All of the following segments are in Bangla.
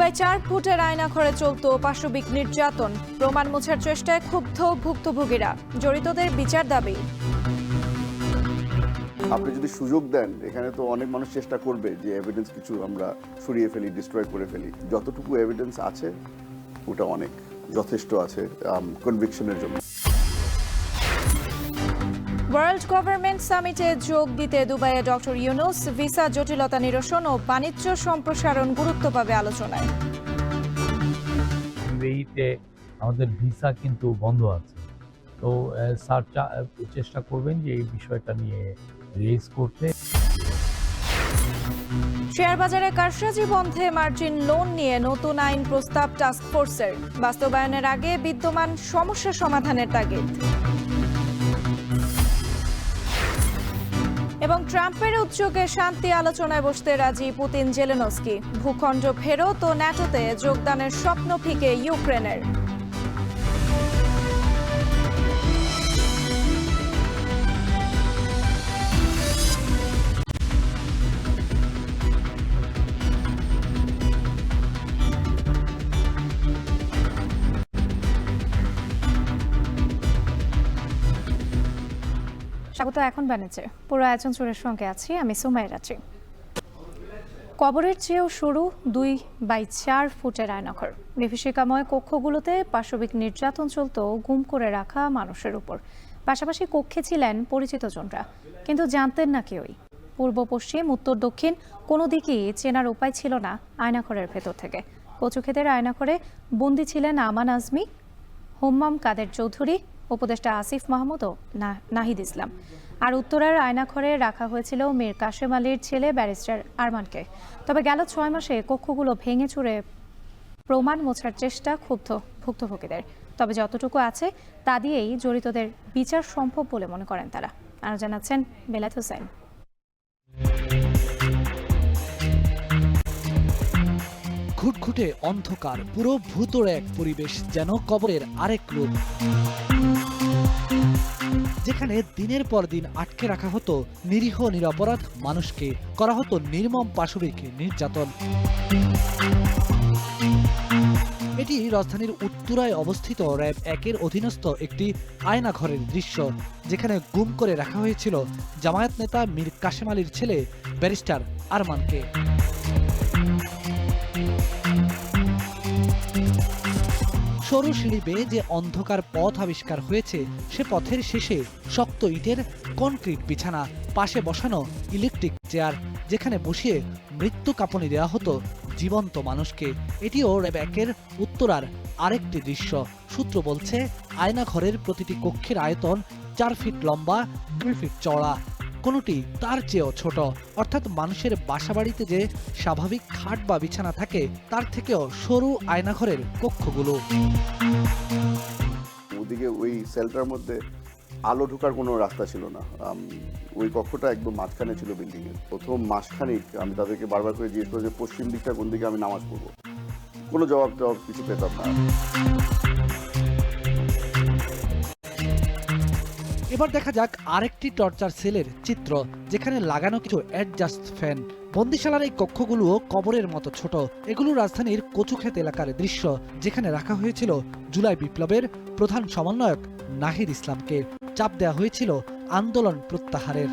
2x4 ফুটের আয়নাঘরে চলত পাশবিক নির্যাতন, প্রমাণ মোছার চেষ্টায় ক্ষুব্ধ ভুক্তভোগীরা, জড়িতদের বিচার দাবি। আপনি যদি সুযোগ দেন, এখানে তো অনেক মানুষ চেষ্টা করবে যে এভিডেন্স কিছু আমরা সরিয়ে ফেলি, ডিস্ট্রয় করে ফেলি। যতটুকু এভিডেন্স আছে ওটা অনেক যথেষ্ট আছে কনভিকশনের জন্য। ওয়ার্ল্ড গভর্নমেন্ট সামিটে যোগ দিতে দুবাইয়ে ডক্টর ইউনূস, ভিসা জটিলতা নিরসন ও বাণিজ্য সম্প্রসারণ গুরুত্ব পাবে আলোচনায়। ইউএইতে আমাদের ভিসা কিন্তু বন্ধ আছে, তো স্যার চেষ্টা করবেন যে এই বিষয়টা নিয়ে রেজ করতে। শেয়ার বাজারে কারসাজি বন্ধে মার্জিন লোন নিয়ে নতুন আইন প্রস্তাব টাস্কফোর্সের, বাস্তবায়নের আগে বিদ্যমান সমস্যা সমাধানের তাগিদ। এবং ট্রাম্পের উদ্যোগে শান্তি আলোচনায় বসতে রাজি পুতিন জেলেনস্কি, ভূখণ্ড ফেরত ও ন্যাটোতে যোগদানের স্বপ্ন ফিকে ইউক্রেনের। স্বাগত এখন বাণিজ্যে, পুরো আয়োজন জুড়ে সঙ্গে আছি আমি সুমাইরা। কবরের চেয়েও সরু 2x4 ফুটের আয়নাঘর, বিভীষিকাময় কক্ষগুলোতে পাশবিক নির্যাতন চলত গুম করে রাখা মানুষের উপর। পাশাপাশি কক্ষে ছিলেন পরিচিত জনরা, কিন্তু জানতেন না কেউই। পূর্ব পশ্চিম উত্তর দক্ষিণ কোনো দিকেই চেনার উপায় ছিল না আয়নাঘরের ভেতর থেকে। কচুক্ষেতের আয়নাঘরে বন্দী ছিলেন আমান আজমি, হোম্মাম কাদের চৌধুরী, উপদেষ্টা আসিফ মাহমুদ ও নাহিদ ইসলাম। আর উত্তরার আয়নাঘরে রাখা হয়েছিল মীর কাশেম আলীর ছেলে ব্যারিস্টার আরমানকে। তবে গেল 6 মাসে কক্ষগুলো ভেঙে চুরে প্রমাণ মোছার চেষ্টা ক্ষুব্ধ ভুক্তভোগীদের। তবে যতটুকু আছে তা দিয়েই জড়িতদের বিচার সম্ভব বলে মনে করেন তারা। আরও জানাচ্ছেন বেলায়েত হোসেন। ঘুটঘুটে অন্ধকার, পুরো ভূতড়ে এক পরিবেশ, যেন কবরের আরেক রূপ, যেখানে দিনের পর দিন আটকে রাখা হতো নিরীহ নিরপরাধ মানুষকে, করা হতো নির্মম পাশবিক নির্যাতন। এটি রাজধানীর উত্তরায় অবস্থিত র‍্যাব 1-এর অধীনস্থ একটি আয়নাঘরের দৃশ্য, যেখানে গুম করে রাখা হয়েছিল জামায়াত নেতা মীর কাশেম আলীর ছেলে ব্যারিস্টার আরমানকে। সরু সিঁড়ি বেয়ে যে অন্ধকার পথ আবিষ্কার হয়েছে, সে পথের শেষে শক্ত ইটের কনক্রিট বিছানা, পাশে বসানো ইলেকট্রিক চেয়ার, যেখানে বসিয়ে মৃত্যু কাঁপুনি দেওয়া হতো জীবন্ত মানুষকে। এটিও র‍্যাব 1-এর উত্তরার আরেকটি দৃশ্য। সূত্র বলছে, আয়নাঘরের প্রতিটি কক্ষের আয়তন 4 ফিট লম্বা, 2 ফিট চওড়া, কোনোটি তার চেয়েও ছোট। অর্থাৎ মানুষের বাসাবাড়িতে যে স্বাভাবিক খাট বা বিছানা থাকে, তার থেকেও সরু আয়নাঘরের কক্ষগুলো। ওদিকে ওই সেলটার মধ্যে আলো ঢোকার কোনো রাস্তা ছিল না। ওই কক্ষটা একদম মাঝখানে ছিল বিল্ডিং এর। প্রথম মাসখানেক আমি তাদেরকে বারবার করে জিজ্ঞেস করছি পশ্চিম দিকটা কোন দিকে আমি নামাজ পড়বো, কোনো জবাব কিছু পেতাম না। এবার দেখা যাক আরেকটি টর্চার সেলের চিত্র, যেখানে লাগানো কিছু অ্যাডজাস্ট ফ্যান। বন্দিশালার এই কক্ষগুলোও কবরের মতো ছোট। এগুলো রাজধানীর কচুক্ষেত এলাকার দৃশ্য, যেখানে রাখা হয়েছিল জুলাই বিপ্লবের প্রধান সমন্বয়ক নাহিদ ইসলামকে। চাপ দেওয়া হয়েছিল আন্দোলন প্রত্যাহারের।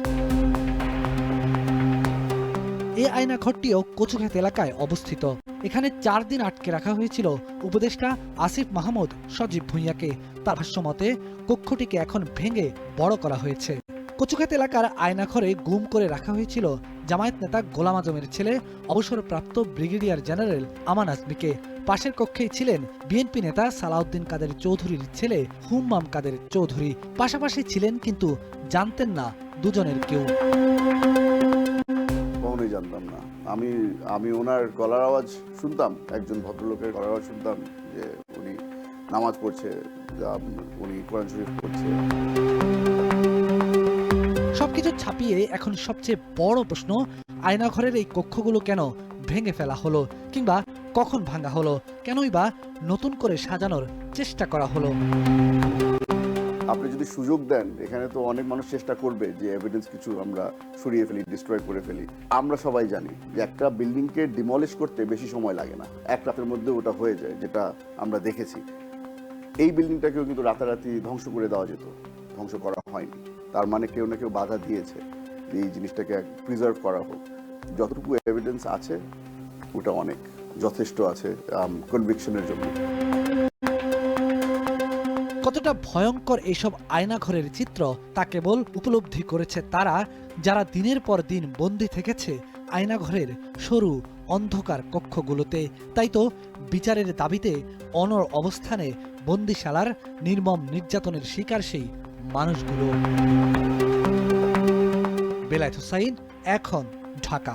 এই আয়নাঘরটিও কচুক্ষেত এলাকায় অবস্থিত। এখানে 4 দিন আটকে রাখা হয়েছিল উপদেষ্টা আসিফ মাহমুদ সজীব ভুঁইয়াকে। তার ভাষ্যমতে কক্ষটিকে এখন ভেঙে বড় করা হয়েছে। কচুক্ষেত এলাকার আয়নাঘরে গুম করে রাখা হয়েছিল জামায়াত নেতা গোলাম আজমের ছেলে অবসরপ্রাপ্ত ব্রিগেডিয়ার জেনারেল আমান আজমিকে। পাশের কক্ষেই ছিলেন বিএনপি নেতা সালাউদ্দিন কাদের চৌধুরীর ছেলে হুম্মাম কাদের চৌধুরী। পাশাপাশি ছিলেন, কিন্তু জানতেন না দুজনের কেউ। কখনোই জানতাম না। আমি ওনার গলার আওয়াজ শুনতাম, একজন ভদ্রলোকের গলার আওয়াজ শুনতাম যে উনি নামাজ পড়ছে, উনি কোরআন শরীফ পড়ছে। সবকিছু ছাপিয়ে এখন সবচেয়ে বড় প্রশ্ন, আয়নাঘরের এই কক্ষগুলো কেন ভেঙে ফেলা হলো, কিংবা কখন ভাঙা হলো, কেনই বা নতুন করে সাজানোর চেষ্টা করা হলো। আপনি যদি সুযোগ দেন, এখানে তো অনেক মানুষ চেষ্টা করবে যে এভিডেন্স কিছু আমরা সরিয়ে ফেলি, ডিস্ট্রয় করে ফেলি। আমরা সবাই জানি যে একটা বিল্ডিংকে ডিমলিশ করতে বেশি সময় লাগে না, এক রাতের মধ্যে ওটা হয়ে যায়, যেটা আমরা দেখেছি। এই বিল্ডিংটাকেও কিন্তু রাতারাতি ধ্বংস করে দেওয়া যেত, ধ্বংস করা হয়নি। তার মানে কেউ না কেউ বাধা দিয়েছে যে এই জিনিসটাকে প্রিজার্ভ করা হোক। যতটুকু এভিডেন্স আছে ওটা অনেক যথেষ্ট আছে কনভিকশনের জন্য। কতটা ভয়ঙ্কর এইসব আয়নাঘরের চিত্র তা কেবল উপলব্ধি করেছে তারা যারা দিনের পর দিন বন্দী থেকেছে আয়নাঘরের সরু অন্ধকার কক্ষগুলোতে। তাই তো বিচারের দাবিতে অনড় অবস্থানে বন্দিশালার নির্মম নির্যাতনের শিকার সেই মানুষগুলো। বেলায়েত হোসাইন, এখন, ঢাকা।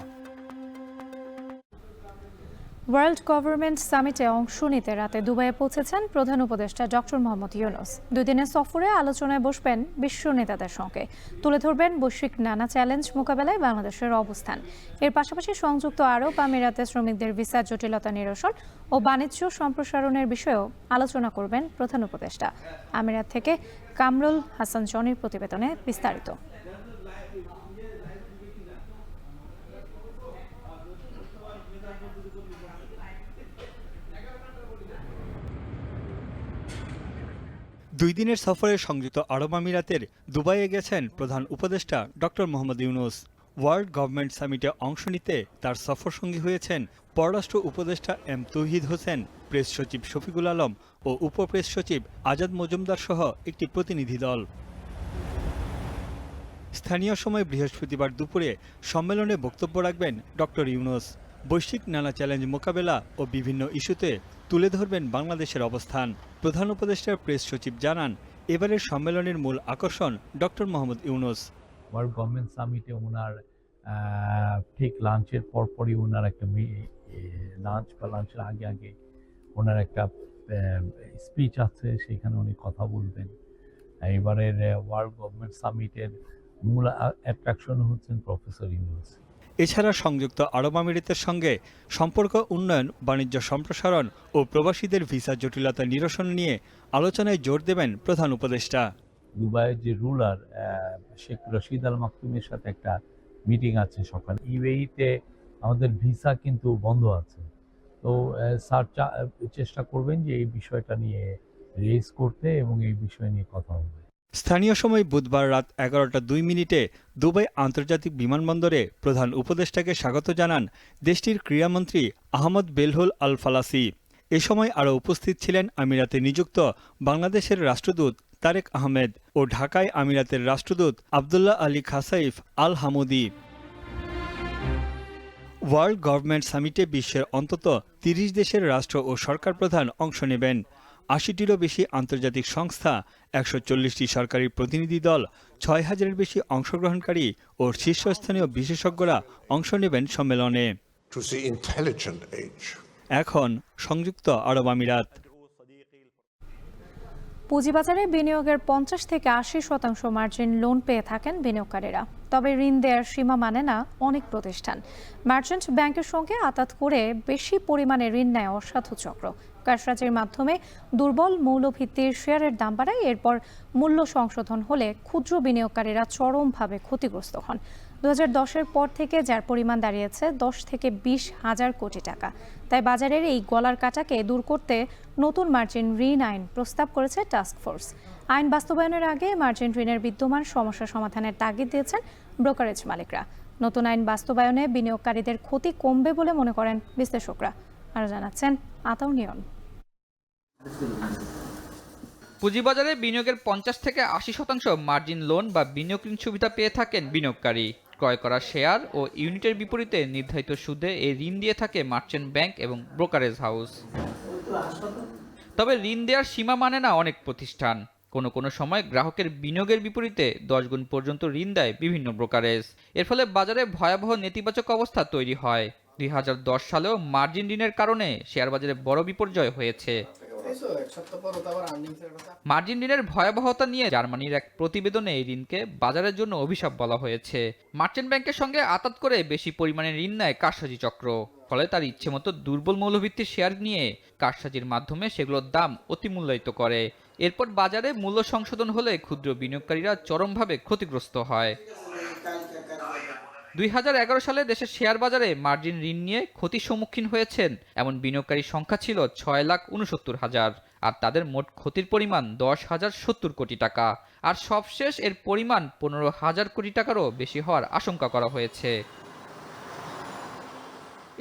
ওয়ার্ল্ড গভর্নমেন্ট সামিটে অংশ নিতে রাতে দুবাইয়ে পৌঁছেছেন প্রধান উপদেষ্টা ডক্টর মোহাম্মদ ইউনূস। 2 দিনের সফরে আলোচনায় বসবেন বিশ্ব নেতাদের সঙ্গে, তুলে ধরবেন বৈশ্বিক নানা চ্যালেঞ্জ মোকাবেলায় বাংলাদেশের অবস্থান। এর পাশাপাশি সংযুক্ত আরব আমিরাতে শ্রমিকদের ভিসা জটিলতা নিরসন ও বাণিজ্য সম্প্রসারণের বিষয়েও আলোচনা করবেন প্রধান উপদেষ্টা। আমিরাত থেকে কামরুল হাসান জনির প্রতিবেদনে বিস্তারিত। দুই দিনের সফরে সংযুক্ত আরব আমিরাতের দুবাইয়ে গেছেন প্রধান উপদেষ্টা doctor Mohammad Yunus. World government সামিটে অংশ নিতে তার সফরসঙ্গী হয়েছেন পররাষ্ট্র উপদেষ্টা এম তৌহিদ হোসেন, প্রেস সচিব শফিকুল আলম ও উপপ্রেস সচিব আজাদ মজুমদার সহ একটি প্রতিনিধি দল। স্থানীয় সময় বৃহস্পতিবার দুপুরে সম্মেলনে বক্তব্য রাখবেন ডক্টর ইউনূস। বৈশ্বিক নানা চ্যালেঞ্জ মোকাবেলা ও বিভিন্ন ইস্যুতে তুলে ধরবেন বাংলাদেশের অবস্থান। প্রধান উপদেষ্টার প্রেস সচিব জানান, এবারের সম্মেলনের মূল আকর্ষণ doctor Mohammad Yunus. World government সামিটে ওনার ঠিক লাঞ্চের পরপরই ওনার একটা লাঞ্চ বা লাঞ্চের আগে ওনার একটা স্পিচ আছে, সেখানে উনি কথা বলবেন। এবারের ওয়ার্ল্ড গভর্নমেন্ট সামিটের মূল অ্যাট্রাকশন হচ্ছেন প্রফেসর ইউনূস। এছাড়া সংযুক্ত আরব আমিরাতের সঙ্গে সম্পর্ক উন্নয়ন, বাণিজ্য সম্প্রসারণ ও প্রবাসীদের ভিসা জটিলতা নিরসন নিয়ে আলোচনায় জোর দেবেন প্রধান উপদেষ্টা। দুবাইয়ের যে রুলার শেখ রশিদ আল মাকতুমের সাথে একটা মিটিং আছে সকালে। ইউএইতে আমাদের ভিসা কিন্তু বন্ধ আছে, তো স্যার চেষ্টা করবেন যে এই বিষয়টা নিয়ে রেজ করতে এবং এই বিষয় নিয়ে কথা হবে। স্থানীয় সময় বুধবার রাত 11:02 দুবাই আন্তর্জাতিক বিমানবন্দরে প্রধান উপদেষ্টাকে স্বাগত জানান দেশটির ক্রীড়ামন্ত্রী আহমদ বেলহুল আল ফালাসি। এ সময় আরও উপস্থিত ছিলেন আমিরাতে নিযুক্ত বাংলাদেশের রাষ্ট্রদূত তারেক আহমেদ ও ঢাকায় আমিরাতের রাষ্ট্রদূত আবদুল্লাহ আলী খাসাইফ আল হামুদি। ওয়ার্ল্ড গভর্নমেন্ট সামিটে বিশ্বের অন্তত 30 দেশের রাষ্ট্র ও সরকার প্রধান অংশ নেবেন। 80টিরও বেশি আন্তর্জাতিক সংস্থা, 140টি সরকারি প্রতিনিধি দল, 6000-এর বেশি অংশগ্রহণকারী ও শীর্ষস্থানীয় বিশেষজ্ঞরা অংশ নেবেন সম্মেলনে। এখন সংযুক্ত আরব আমিরাত। পুঁজিবাজারে বিনিয়োগের 50 থেকে 80% মার্জিন লোন পেয়ে থাকেন বিনিয়োগকারীরা। তবে ঋণ দেওয়ার সীমা মানে না অনেক প্রতিষ্ঠান। মার্চেন্ট ব্যাংকের সঙ্গে আতাত করে বেশি পরিমাণে ঋণ নেয় অসাধু চক্র। কারসাজির মাধ্যমে দুর্বল মৌলভিত্তির শেয়ারের দাম বাড়ায়, এরপর মূল্য সংশোধন হলে ক্ষুদ্র বিনিয়োগকারীরা চরমভাবে ক্ষতিগ্রস্ত হন। 2010-এর পর থেকে যার পরিমাণ দাঁড়িয়েছে 10 থেকে 20 হাজার কোটি টাকা। তাই বাজারের এই গলার কাটাকে দূর করতে নতুন মার্জিন ঋণ আইন প্রস্তাব করেছে টাস্কফোর্স। আইন বাস্তবায়নের আগে মার্জিন ঋণের বিদ্যমান সমস্যা সমাধানের তাগিদ দিয়েছেন ব্রোকারেজ মালিকরা। নতুন আইন বাস্তবায়নে বিনিয়োগকারীদের ক্ষতি কমবে বলে মনে করেন বিশ্লেষকরা। আরও জানাচ্ছেন আতাউর নিয়ন। পুঁজিবাজারে বিনিয়োগের 50 থেকে 80% মার্জিন লোন বা বিনিয়োগ ঋণ সুবিধা পেয়ে থাকেন বিনিয়োগকারী। ক্রয় করা শেয়ার ও ইউনিটের বিপরীতে নির্ধারিত সুদে এই ঋণ দিয়ে থাকে মার্চেন্ট ব্যাংক এবং ব্রোকারেজ হাউস। তবে ঋণ দেওয়ার সীমা মানে না অনেক প্রতিষ্ঠান। কোনো সময় গ্রাহকের বিনিয়োগের বিপরীতে 10 গুণ পর্যন্ত ঋণ দেয় বিভিন্ন ব্রোকারেজ। এর ফলে বাজারে ভয়াবহ নেতিবাচক অবস্থা তৈরি হয়। 2010 সালেও মার্জিন ঋণের কারণে শেয়ার বাজারে বড় বিপর্যয় হয়েছে। মার্জিন ঋণের ভয়াবহতা নিয়ে জার্মানির এক প্রতিবেদনে এই ঋণকে বাজারের জন্য অভিশাপ বলা হয়েছে। মার্চেন্ট ব্যাংকের সঙ্গে আতাত করে বেশি পরিমাণে ঋণ নেয় কারসাজি চক্র। ফলে তার ইচ্ছেমতো দুর্বল মৌলভিত্তির শেয়ার নিয়ে কারসাজির মাধ্যমে সেগুলোর দাম অতিমূল্যায়িত করে। এরপর বাজারে মূল্য সংশোধন হলে ক্ষুদ্র বিনিয়োগকারীরা চরমভাবে ক্ষতিগ্রস্ত হয়। 2011 সালে দেশের শেয়ার বাজারে মার্জিন ঋণ নিয়ে ক্ষতির সম্মুখীন হয়েছেন এমন বিনিয়োগকারীর সংখ্যা ছিল 6,69,000, আর তাদের মোট ক্ষতির পরিমাণ 10,070 কোটি টাকা। আর সবশেষ এর পরিমাণ 15,000 কোটি টাকারও বেশি হওয়ার আশঙ্কা করা হয়েছে।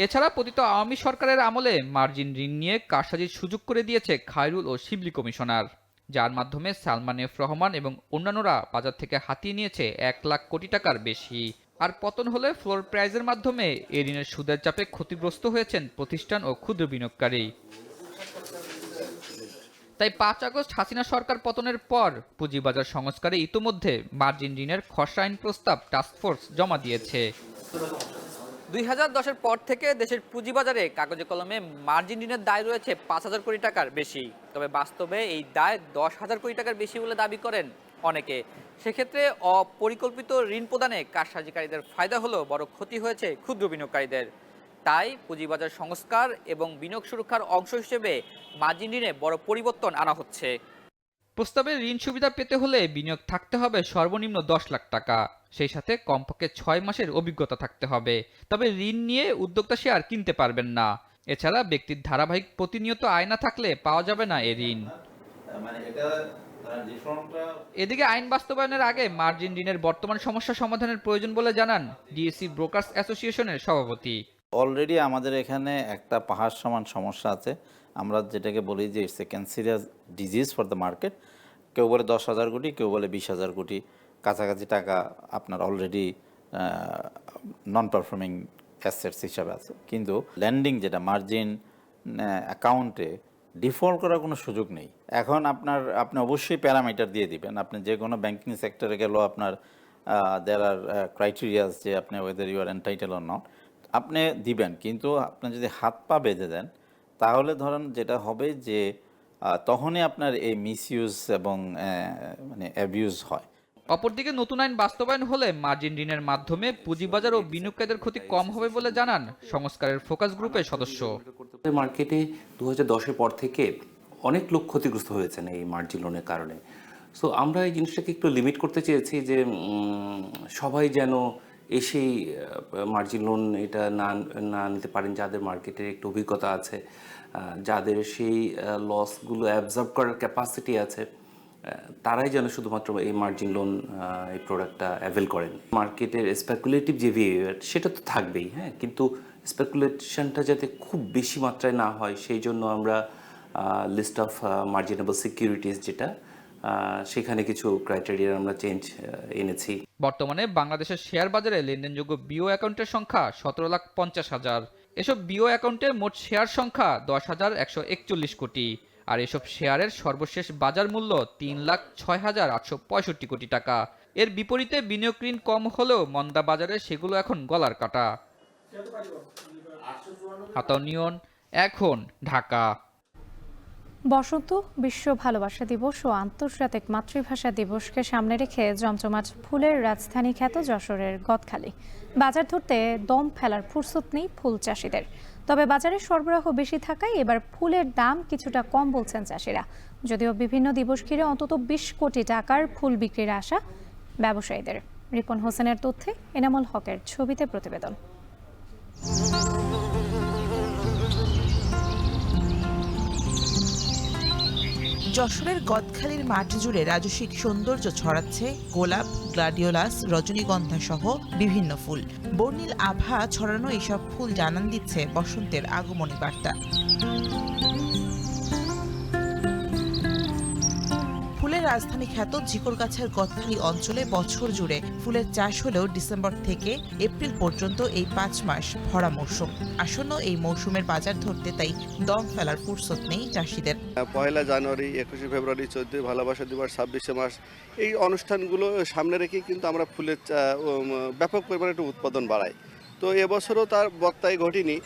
এছাড়া পতিত আওয়ামী সরকারের আমলে মার্জিন ঋণ নিয়ে কারসাজির সুযোগ করে দিয়েছে খায়রুল ও শিবলি কমিশনার, যার মাধ্যমে সালমান এফ রহমান এবং অন্যান্যরা বাজার থেকে হাতিয়ে নিয়েছে 1 লাখ কোটি টাকার বেশি। আর পতন হলে ফ্লোর প্রাইজের মাধ্যমে এ ঋণের সুদের চাপে ক্ষতিগ্রস্ত হয়েছেন প্রতিষ্ঠান ও ক্ষুদ্র বিনিয়োগকারী। তাই 5 আগস্ট হাসিনা সরকার পতনের পর পুঁজিবাজার সংস্কারে ইতোমধ্যে মার্জিন ঋণের খসড়া আইন প্রস্তাব টাস্কফোর্স জমা দিয়েছে। 2010-এর পর থেকে দেশের পুঁজিবাজারে কাগজে কলমে মার্জিন ঋণের দায় রয়েছে 5,000 কোটি টাকার বেশি। তবে বাস্তবে এই দায় 10,000 কোটি টাকার বেশি বলে দাবি করেন অনেকে। সেক্ষেত্রে অপরিকল্পিত ঋণ প্রদানে কারসাজিকারীদের ফায়দা হলেও বড় ক্ষতি হয়েছে ক্ষুদ্র বিনিয়োগকারীদের। তাই পুঁজিবাজার সংস্কার এবং বিনিয়োগ সুরক্ষার অংশ হিসেবে মার্জিন ঋণে বড় পরিবর্তন আনা হচ্ছে। প্রস্তাবে ঋণ সুবিধা পেতে হলে বিনিয়োগ থাকতে হবে সর্বনিম্ন 10 লাখ টাকা, সেই সাথে কমপক্ষে 6 মাসের অভিজ্ঞতা থাকতে হবে। তবে ঋণ নিয়ে উদ্যোক্তা শেয়ার কিনতে পারবেন না। এছাড়া ব্যক্তির ধারাবাহিক প্রতিনিয়ত আয় না থাকলে পাওয়া যাবে না এ ঋণ। এদিকে আইন বাস্তবায়নের আগে মার্জিন ঋণের বর্তমান সমস্যা সমাধানের প্রয়োজন বলে জানান ডিএসসি ব্রোকার্স অ্যাসোসিয়েশনের সভাপতি। অলরেডি আমাদের এখানে একটা পাহাড় সমান সমস্যা আছে, আমরা যেটাকে বলি যে it's a ক্যান্সারিয়াস disease for the market. কেউ বলে 10,000 কোটি, কেউ বলে 20,000 কোটি কাছাকাছি টাকা আপনার অলরেডি নন পারফর্মিং অ্যাসেটস হিসাবে আছে। কিন্তু ল্যান্ডিং যেটা মার্জিন অ্যাকাউন্টে ডিফল্ট করার কোনো সুযোগ নেই। এখন আপনি অবশ্যই প্যারামিটার দিয়ে দিবেন। আপনি যে কোনো ব্যাংকিং সেক্টরে গেলেও আপনার দেয়ার আর ক্রাইটেরিয়াস যে আপনি whether you are entitle or not আপনি দিবেন। কিন্তু আপনি যদি হাত পা বেঁধে দেন তাহলে ধরেন যেটা হবে যে তখনই আপনার এই মিসইউজ এবং মানে অ্যাবিউজ হয়। অপরদিকে নতুন আইন বাস্তবায়ন হলে মার্জিন ঋণের মাধ্যমে পুঁজিবাজার ও বিনিয়োগকারীদের ক্ষতি কম হবে বলে জানান সংস্কারের ফোকাস গ্রুপের সদস্য। মার্কেটে 2010-এর পর থেকে অনেক লোক ক্ষতিগ্রস্ত হয়েছেন এই মার্জিন লোনের কারণে। সো আমরা এই জিনিসটাকে একটু লিমিট করতে চেয়েছি যে সবাই যেন এসেই মার্জিন লোন এটা না নিতে পারেন, যাদের মার্কেটে একটু অভিজ্ঞতা আছে, যাদের সেই লসগুলো অ্যাবজর্ব করার ক্যাপাসিটি আছে, তারাই যেন শুধুমাত্র এই মার্জিন লোন এই প্রোডাক্টটা অ্যাভেল করেন। মার্কেটের স্পেকুলেটিভ যে বিহেভিয়ার সেটা তো থাকবেই, হ্যাঁ, কিন্তু স্পেকুলেশনটা যাতে খুব বেশি মাত্রায় না হয় সেই জন্য আমরা লিস্ট অফ মার্জিনেবল সিকিউরিটিজ যেটা সেখানে কিছু ক্রাইটেরিয়া আমরা চেঞ্জ এনেছি। বর্তমানে বাংলাদেশের শেয়ার বাজারে লেনদেনযোগ্য বিও অ্যাকাউন্টের সংখ্যা 17,50,000। এসব বিও অ্যাকাউন্টে মোট শেয়ার সংখ্যা 10,141 কোটি। আর এসব শেয়ারের সর্বশেষ বাজার মূল্য 3,06,865 কোটি টাকা। এর বিপরীতে বিনিয়োগ ঋণ কম হলেও মন্দা বাজারে সেগুলো এখন গলার কাটা। আতাউনিয়ন, এখন, ঢাকা। বসন্ত, বিশ্ব ভালোবাসা দিবস ও আন্তর্জাতিক মাতৃভাষা দিবসকে সামনে রেখে জমজমাট ফুলের রাজধানী খ্যাত যশোরের গদখালি। বাজার ধরতে দম ফেলার ফুরসত নেই ফুল চাষিদের। তবে বাজারে সরবরাহ বেশি থাকায় এবার ফুলের দাম কিছুটা কম বলছেন চাষিরা। যদিও বিভিন্ন দিবস ঘিরে অন্তত 20 কোটি টাকার ফুল বিক্রির আশা ব্যবসায়ীদের। রিপন হোসেনের তথ্যে এনামুল হকের ছবিতে প্রতিবেদন। যশোরের গদখালির মাঠ জুড়ে রাজসিক সৌন্দর্য ছড়াচ্ছে গোলাপ, গ্লাডিওলাস, রজনীগন্ধা সহ বিভিন্ন ফুল। বর্ণিল আভা ছড়ানো এইসব ফুল জানান দিচ্ছে বসন্তের আগমনী বার্তা। ফুলের রাজধানী খ্যাত ঝিকরগাছার গদখালি অঞ্চলে বছর জুড়ে ফুলের চাষ হলেও ডিসেম্বর থেকে এপ্রিল পর্যন্ত এই 5 মাস ভরা মৌসুম। আসন্ন এই মৌসুমের বাজার ধরতে তাই দম ফেলার ফুরসত নেই চাষিদের। 1 জানুয়ারি, 21 ফেব্রুয়ারি, 14 ভালোবাসা দিবস, 26 মার্চ এই অনুষ্ঠানগুলো সামনে রেখে কিন্তু আমরা ফুলের ব্যাপক পরিমাণে একটু উৎপাদন বাড়াই। তো এবছরও তার বক্তায় ঘটেনি।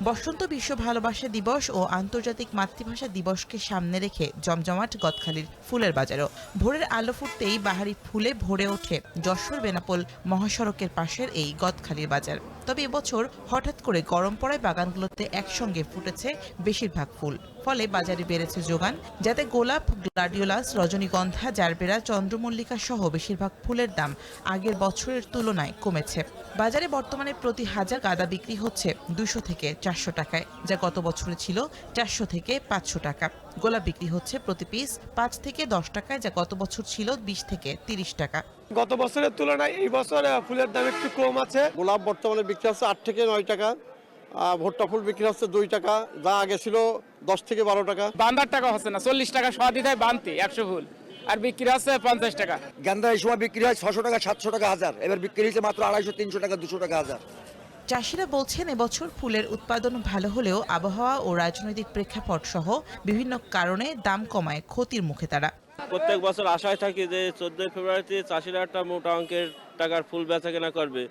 বসন্ত, বিশ্ব ভালোবাসা দিবস ও আন্তর্জাতিক মাতৃভাষা দিবসকে সামনে রেখে জমজমাট গদখালির ফুলের বাজারও। ভোরের আলো ফুটতেই বাহারি ফুলে ভরে ওঠে যশোর বেনাপোল মহাসড়কের পাশের এই গদখালির বাজার। তবে এবছর হঠাৎ করে গরম পড়ায় বাগানগুলোতে একসঙ্গে ফুটেছে বেশিরভাগ ফুল, ফলে বাজারে বেড়েছে যোগান, যাতে গোলাপ, গ্লাডিওলাস, রজনীগন্ধা, জারবেরা, চন্দ্রমল্লিকা সহ বেশিরভাগ ফুলের দাম আগের বছরের তুলনায় কমেছে। বাজারে বর্তমানে প্রতি হাজার গাঁদা বিক্রি হচ্ছে 200 থেকে 400 টাকায়, যা গত বছরে ছিল 400 থেকে 500 টাকা। গোলাপ বিক্রি হচ্ছে প্রতি পিস 5 থেকে 10 টাকায়, যা গত বছর ছিল 20 থেকে 30 টাকা। গত বছরের তুলনায় এই বছর ফুলের দাম একটু কম আছে। গোলাপ বর্তমানে বিক্রি হচ্ছে 8 থেকে 9 টাকা, ভুট্টা ফুল বিক্রি হচ্ছে 2 টাকা, যা আগে ছিল 10 থেকে 12 টাকা। বান্দার টাকা হচ্ছে না, 40 টাকা সহ দিতে হয় বানতে 100 ফুল, আর বিক্রি হচ্ছে 50 টাকা। গেন্দা এই সময় বিক্রি হয় 600 টাকা, 700 টাকা হাজার, এবার বিক্রি হচ্ছে মাত্র 250, 300 টাকা, 200 টাকা হাজার। চাষিরা বলছেন এবছর ফুলের উৎপাদন ভালো হলেও আবহাওয়া ও রাজনৈতিক প্রেক্ষাপট সহ বিভিন্ন কারণে দাম কমায় ক্ষতির মুখে তারা। প্রত্যেক বছর আশায় থাকি যে 14 ফেব্রুয়ারিতে চাষিরা একটা মোটা অঙ্কের টাকার ফুল বেচা কেনা করবে,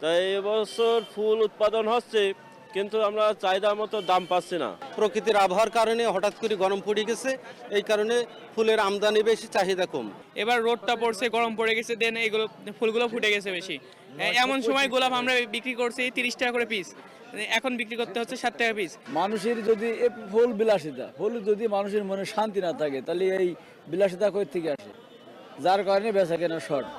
তাই এবছর ফুল উৎপাদন হচ্ছে কিন্তু আমরা চাহিদা মতো দাম পাচ্ছি না। প্রকৃতির আবহাওয়ার কারণে হঠাৎ করে গরম পড়ে গেছে, এই কারণে ফুলের আমদানি বেশি, চাহিদা কম। এবার রোদটা পড়ছে, গরম পড়ে গেছে, দেন এইগুলো ফুলগুলো ফুটে গেছে বেশি। এমন সময় গোলাপ আমরা বিক্রি করছি 30 টাকা করে পিস, এখন বিক্রি করতে হচ্ছে 7 টাকা পিস। মানুষের যদি ফুল বিলাসিতা, ফুল যদি মানুষের মনে শান্তি না থাকে, তাহলে এই বিলাসিতা কই থেকে আসে, যার কারণে বেচা কেনা শর্ট।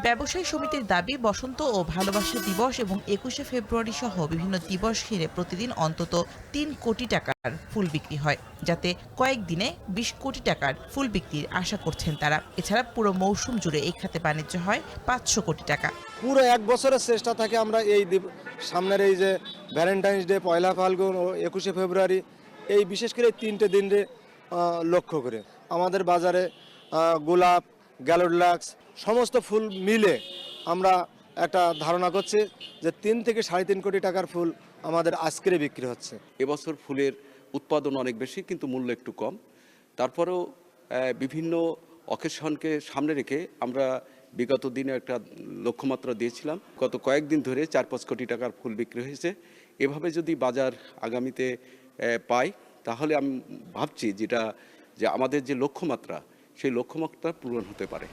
ব্যবসায়ী সমিতির দাবি, বসন্ত ও ভালোবাসা দিবস এবং 21শে ফেব্রুয়ারি সহ বিভিন্ন দিবস ঘিরে প্রতিদিন অন্তত 3 কোটি টাকার ফুল বিক্রি হয়, যাতে কয়েকদিনে 20 কোটি টাকার ফুল বিক্রির আশা করছেন তারা। এছাড়া পুরো মৌসুম জুড়ে এই খাতে বাণিজ্য হয় 500 কোটি টাকা। পুরো এক বছরের চেষ্টা থাকে আমরা এই সামনের এই যে ভ্যালেন্টাইন্স ডে, পয়লা ফাল্গুন ও 21শে ফেব্রুয়ারি, এই বিশেষ করে 3টে দিনে লক্ষ্য করে আমাদের বাজারে গোলাপ, গ্যালোডলাক্স সমস্ত ফুল মিলে আমরা একটা ধারণা করছি যে 3 থেকে 3.5 কোটি টাকার ফুল আমাদের আজকের বিক্রি হচ্ছে। এবছর ফুলের উৎপাদন অনেক বেশি কিন্তু মূল্য একটু কম। তারপরেও বিভিন্ন অকেশনকে সামনে রেখে আমরা বিগত দিনে একটা লক্ষ্যমাত্রা দিয়েছিলাম। গত কয়েকদিন ধরে 4-5 কোটি টাকার ফুল বিক্রি হয়েছে। এভাবে যদি বাজার আগামীতে পাই তাহলে আমি ভাবছি যে আমাদের যে লক্ষ্যমাত্রা, সেই লক্ষ্যমাত্রা পূরণ হতে পারে।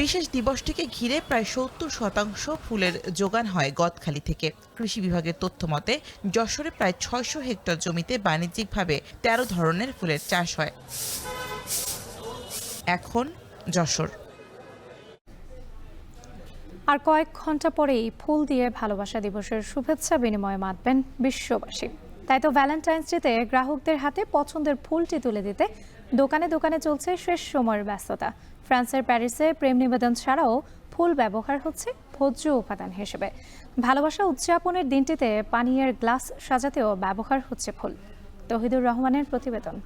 বিশেষ দিবসটিকে ঘিরে প্রায় 70% ফুলের যোগান হয় গদখালি থেকে। কৃষি বিভাগের তথ্য মতে যশোরে প্রায় 600 হেক্টর জমিতে বাণিজ্যিকভাবে 13 ধরনের ফুলের চাষ হয়। এখন যশোর। আর কয়েক ঘন্টা পরেই ফুল দিয়ে ভালোবাসা দিবসের শুভেচ্ছা বিনিময়ে মাতবেন বিশ্ববাসী। তাই তো ভ্যালেন্টাইন্স ডেতে গ্রাহকদের হাতে পছন্দের ফুলটি তুলে দিতে দোকানে দোকানে চলছে শেষ সময়ের ব্যস্ততা। ফ্রান্সের প্যারিসে প্রেম নিবেদন ছাড়াও ফুল ব্যবহার হচ্ছে ভোজ্য উপাদান হিসেবে। ভালোবাসা উদযাপনের দিনটিতে পানীয়ের গ্লাস সাজাতেও ব্যবহার হচ্ছে ফুল। তৌহিদুর রহমানের প্রতিবেদন।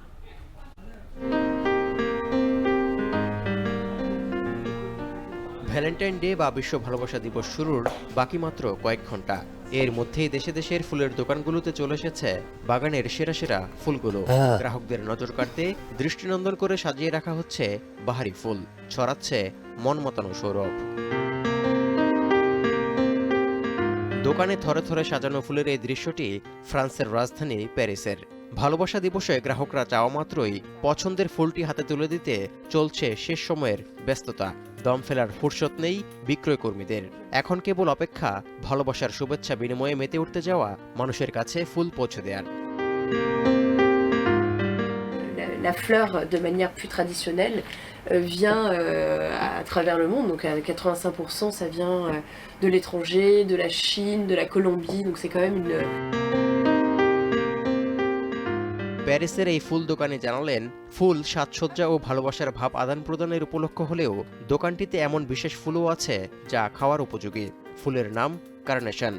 ভ্যালেন্টাইন ডে বা বিশ্ব ভালোবাসা দিবস শুরুর বাকি মাত্র কয়েক ঘন্টা। এর মধ্যেই দেশে দেশের ফুলের দোকানগুলোতে চলে এসেছে বাগানের সেরা সেরা ফুলগুলো। গ্রাহকদের নজর কাড়তে দৃষ্টিনন্দন করে সাজিয়ে রাখা হচ্ছে বাহারি ফুল, ছড়াচ্ছে মন মতানো সৌরভ। দোকানে থরে থরে সাজানো ফুলের এই দৃশ্যটি ফ্রান্সের রাজধানী প্যারিসের। ভালোবাসা দিবসে গ্রাহকরা চাওয়া মাত্রই পছন্দের ফুলটি হাতে তুলে দিতে চলছে শেষ সময়ের ব্যস্ততা। দম ফেলার ফুরসত নেই বিক্রয় কর্মীদের। এখন কেবল অপেক্ষা ভালোবাসার শুভেচ্ছা বিনিময়ে মেতে উঠতে যাওয়া মানুষের কাছে ফুল পৌঁছে দেওয়ার। La fleur, de manière plus traditionnelle, vient à travers le monde. Donc à 85%, ça vient de l'étranger, de la Chine, de la Colombie. Donc c'est quand même une... প্যারিসের এই ফুল দোকানে জানালেন, ফুল সাজসজ্জা ও ভালোবাসার ভাব আদান প্রদানের উপলক্ষ হলেও দোকানটিতে এমন বিশেষ ফুলও আছে যা খাওয়ার উপযোগী। ফুলের নাম carnation.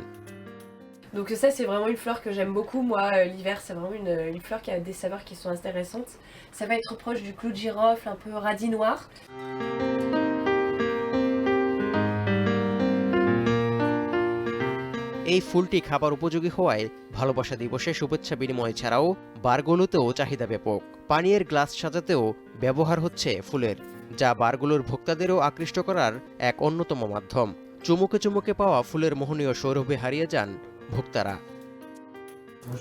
Donc ça c'est vraiment une fleur que j'aime beaucoup. Moi l'hiver c'est vraiment une fleur qui a des saveurs qui sont intéressantes. Ça va être proche du clou de girofle, un peu radis noir. এই ফুলটি খাবার উপযোগী হওয়ায় ভালোবাসা দিবসে শুভেচ্ছা বিনিময় ছাড়াও বারগুলোতেও চাহিদা ব্যাপক। পানীয়ের গ্লাস সাজাতেও ব্যবহার হচ্ছে ফুলের, যা বারগুলোর ভোক্তাদেরও আকৃষ্ট করার এক অন্যতম মাধ্যম। চুমুকে চুমুকে পাওয়া ফুলের মোহনীয় সৌরভে হারিয়ে যান ভোক্তারা।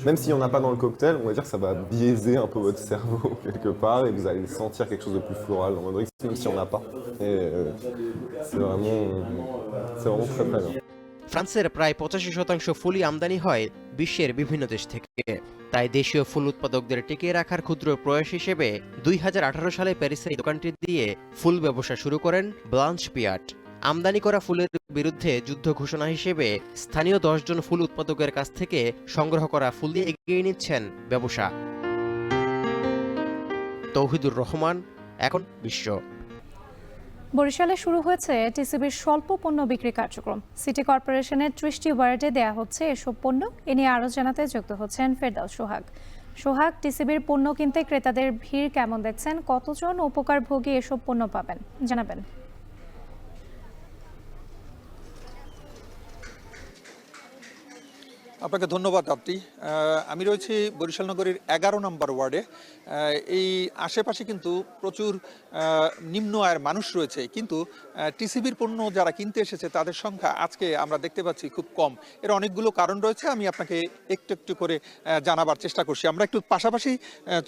Même s'il n'y en a pas dans le cocktail, on va dire que ça va biaiser un peu votre cerveau quelque part et vous allez sentir quelque chose de plus floral dans votre drink, même s'il n'y en a pas. Et c'est vraiment très très bien. ফ্রান্সের প্রায় 85% ফুলই আমদানি হয় বিশ্বের বিভিন্ন দেশ থেকে। তাই দেশীয় ফুল উৎপাদকদের টিকিয়ে রাখার ক্ষুদ্র প্রয়াস হিসেবে 2018 সালে প্যারিসের এই দোকানটি দিয়ে ফুল ব্যবসা শুরু করেন ব্লাঞ্চ পিয়াট। আমদানি করা ফুলের বিরুদ্ধে যুদ্ধ ঘোষণা হিসেবে স্থানীয় 10 জন ফুল উৎপাদকের কাছ থেকে সংগ্রহ করা ফুল দিয়ে এগিয়ে নিচ্ছেন ব্যবসা। তৌহিদুর রহমান, এখন বিশ্ব। বরিশালে শুরু হয়েছে টিসিবির স্বল্প পণ্য বিক্রি কার্যক্রম। সিটি কর্পোরেশনের 30টি ওয়ার্ডে দেয়া হচ্ছে এসব পণ্য। এ নিয়ে আরও জানাতে যুক্ত হচ্ছেন ফেরদাউস সোহাগ। সোহাগ, টিসিবির পণ্য কিনতে ক্রেতাদের ভিড় কেমন দেখছেন? কতজন উপকারভোগী এসব পণ্য পাবেন জানাবেন। আপনাকে ধন্যবাদ আপনি। আমি রয়েছি বরিশাল নগরীর 11 নম্বর ওয়ার্ডে। এই আশেপাশে কিন্তু প্রচুর নিম্ন আয়ের মানুষ রয়েছে, কিন্তু টিসিবির পণ্য যারা কিনতে এসেছে তাদের সংখ্যা আজকে আমরা দেখতে পাচ্ছি খুব কম। এর অনেকগুলো কারণ রয়েছে, আমি আপনাকে একটু একটু করে জানাবার চেষ্টা করছি। আমরা একটু পাশাপাশি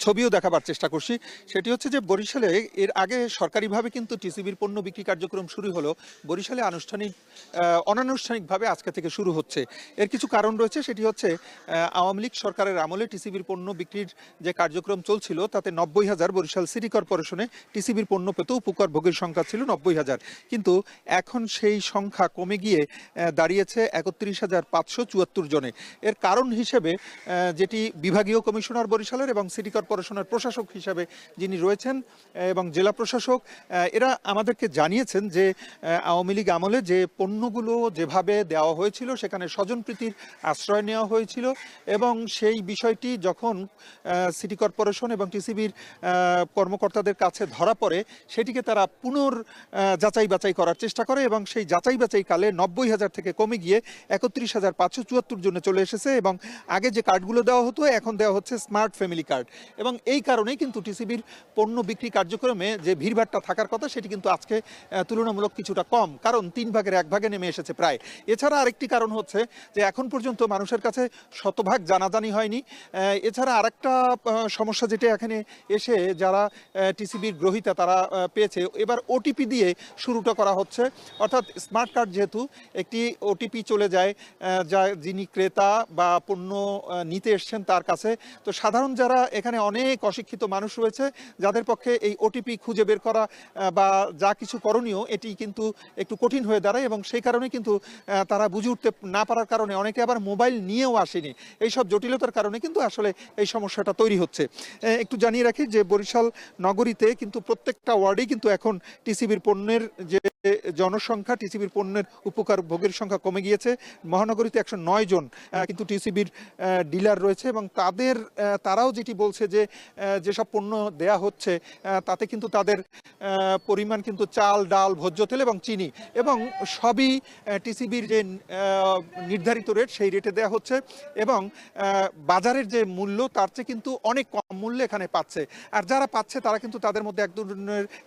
ছবিও দেখাবার চেষ্টা করছি। সেটি হচ্ছে যে বরিশালে এর আগে সরকারিভাবে কিন্তু টিসিবির পণ্য বিক্রি কার্যক্রম শুরু হলো, বরিশালে অনানুষ্ঠানিকভাবে আজকে থেকে শুরু হচ্ছে। এর কিছু কারণ রয়েছে, সেটি হচ্ছে আওয়ামী লীগ সরকারের আমলে টিসিবির পণ্য বিক্রির যে কার্যক্রম চলছিল তাতে 90,000 বরিশাল সিটি কর্পোরেশনে টিসিবির পণ্য পেত উপকারভোগীর সংখ্যা ছিল 90,000, কিন্তু এখন সেই সংখ্যা কমে গিয়ে দাঁড়িয়েছে 31,574 জনে। এর কারণ হিসেবে যেটি বিভাগীয় কমিশনার বরিশালের এবং সিটি কর্পোরেশনের প্রশাসক হিসাবে যিনি রয়েছেন এবং জেলা প্রশাসক, এরা আমাদেরকে জানিয়েছেন যে আওয়ামী লীগ আমলে যে পণ্যগুলো যেভাবে দেওয়া হয়েছিল সেখানে স্বজনপ্রীতির আশ্রয় নেওয়া হয়েছিল, এবং সেই বিষয়টি যখন সিটি কর্পোরেশন এবং টিসিবির কর্মকর্তাদের কাছে ধরা পড়ে সেটিকে তারা যাচাই বাছাই করার চেষ্টা করে, এবং সেই যাচাই বাছাই কালে 90,000 থেকে কমে গিয়ে 31,574 জনে চলে এসেছে। এবং আগে যে কার্ডগুলো দেওয়া হতো এখন দেওয়া হচ্ছে স্মার্ট ফ্যামিলি কার্ড, এবং এই কারণেই কিন্তু টিসিবির পণ্য বিক্রি কার্যক্রমে যে ভিড়ভাট্টা থাকার কথা সেটি কিন্তু আজকে তুলনামূলক কিছুটা কম, কারণ 3 ভাগের 1 ভাগে নেমে এসেছে প্রায়। এছাড়া আরেকটি কারণ হচ্ছে যে এখন পর্যন্ত মানুষের কাছে শতভাগ জানাজানি হয়নি। এছাড়া আরেকটা সমস্যা যেটা এখানে এসে যারা টিসিবির গ্রহীতা তারা পেয়েছে, এবার ওটিপি দিয়ে শুরুটা করা হচ্ছে, অর্থাৎ স্মার্ট কার্ড যেহেতু একটি ওটিপি চলে যায় যা যিনি ক্রেতা বা পণ্য নিতে এসছেন তার কাছে। তো সাধারণ যারা এখানে অনেক অশিক্ষিত মানুষ রয়েছে যাদের পক্ষে এই ওটিপি খুঁজে বের করা বা যা কিছু করণীয় এটি কিন্তু একটু কঠিন হয়ে দাঁড়ায়, এবং সেই কারণে কিন্তু তারা বুঝে উঠতে না পারার কারণে অনেকে আবার মোবাইল নিয়েও আসেনি। এইসব জটিলতার কারণে কিন্তু আসলে এই সমস্যাটা তৈরি হচ্ছে। একটু জানিয়ে রাখি যে বরিশাল নগরীতে কিন্তু প্রত্যেকটা ওয়ার্ডেই কিন্তু এখন টিসিবির পণ্যের যে জনসংখ্যা, টিসিবির পণ্যের উপকার ভোগের সংখ্যা কমে গিয়েছে। মহানগরীতে 109 জন কিন্তু টিসিবির ডিলার রয়েছে, এবং তারাও যেটি বলছে যে যেসব পণ্য দেয়া হচ্ছে তাতে কিন্তু তাদের পরিমাণ কিন্তু চাল, ডাল, ভোজ্য তেল এবং চিনি এবং সবই টিসিবির যে নির্ধারিত রেট সেই রেটে দেয়া হচ্ছে, এবং বাজারের যে মূল্য তার চেয়ে কিন্তু অনেক কম মূল্যে এখানে পাচ্ছে। আর যারা পাচ্ছে তারা কিন্তু তাদের মধ্যে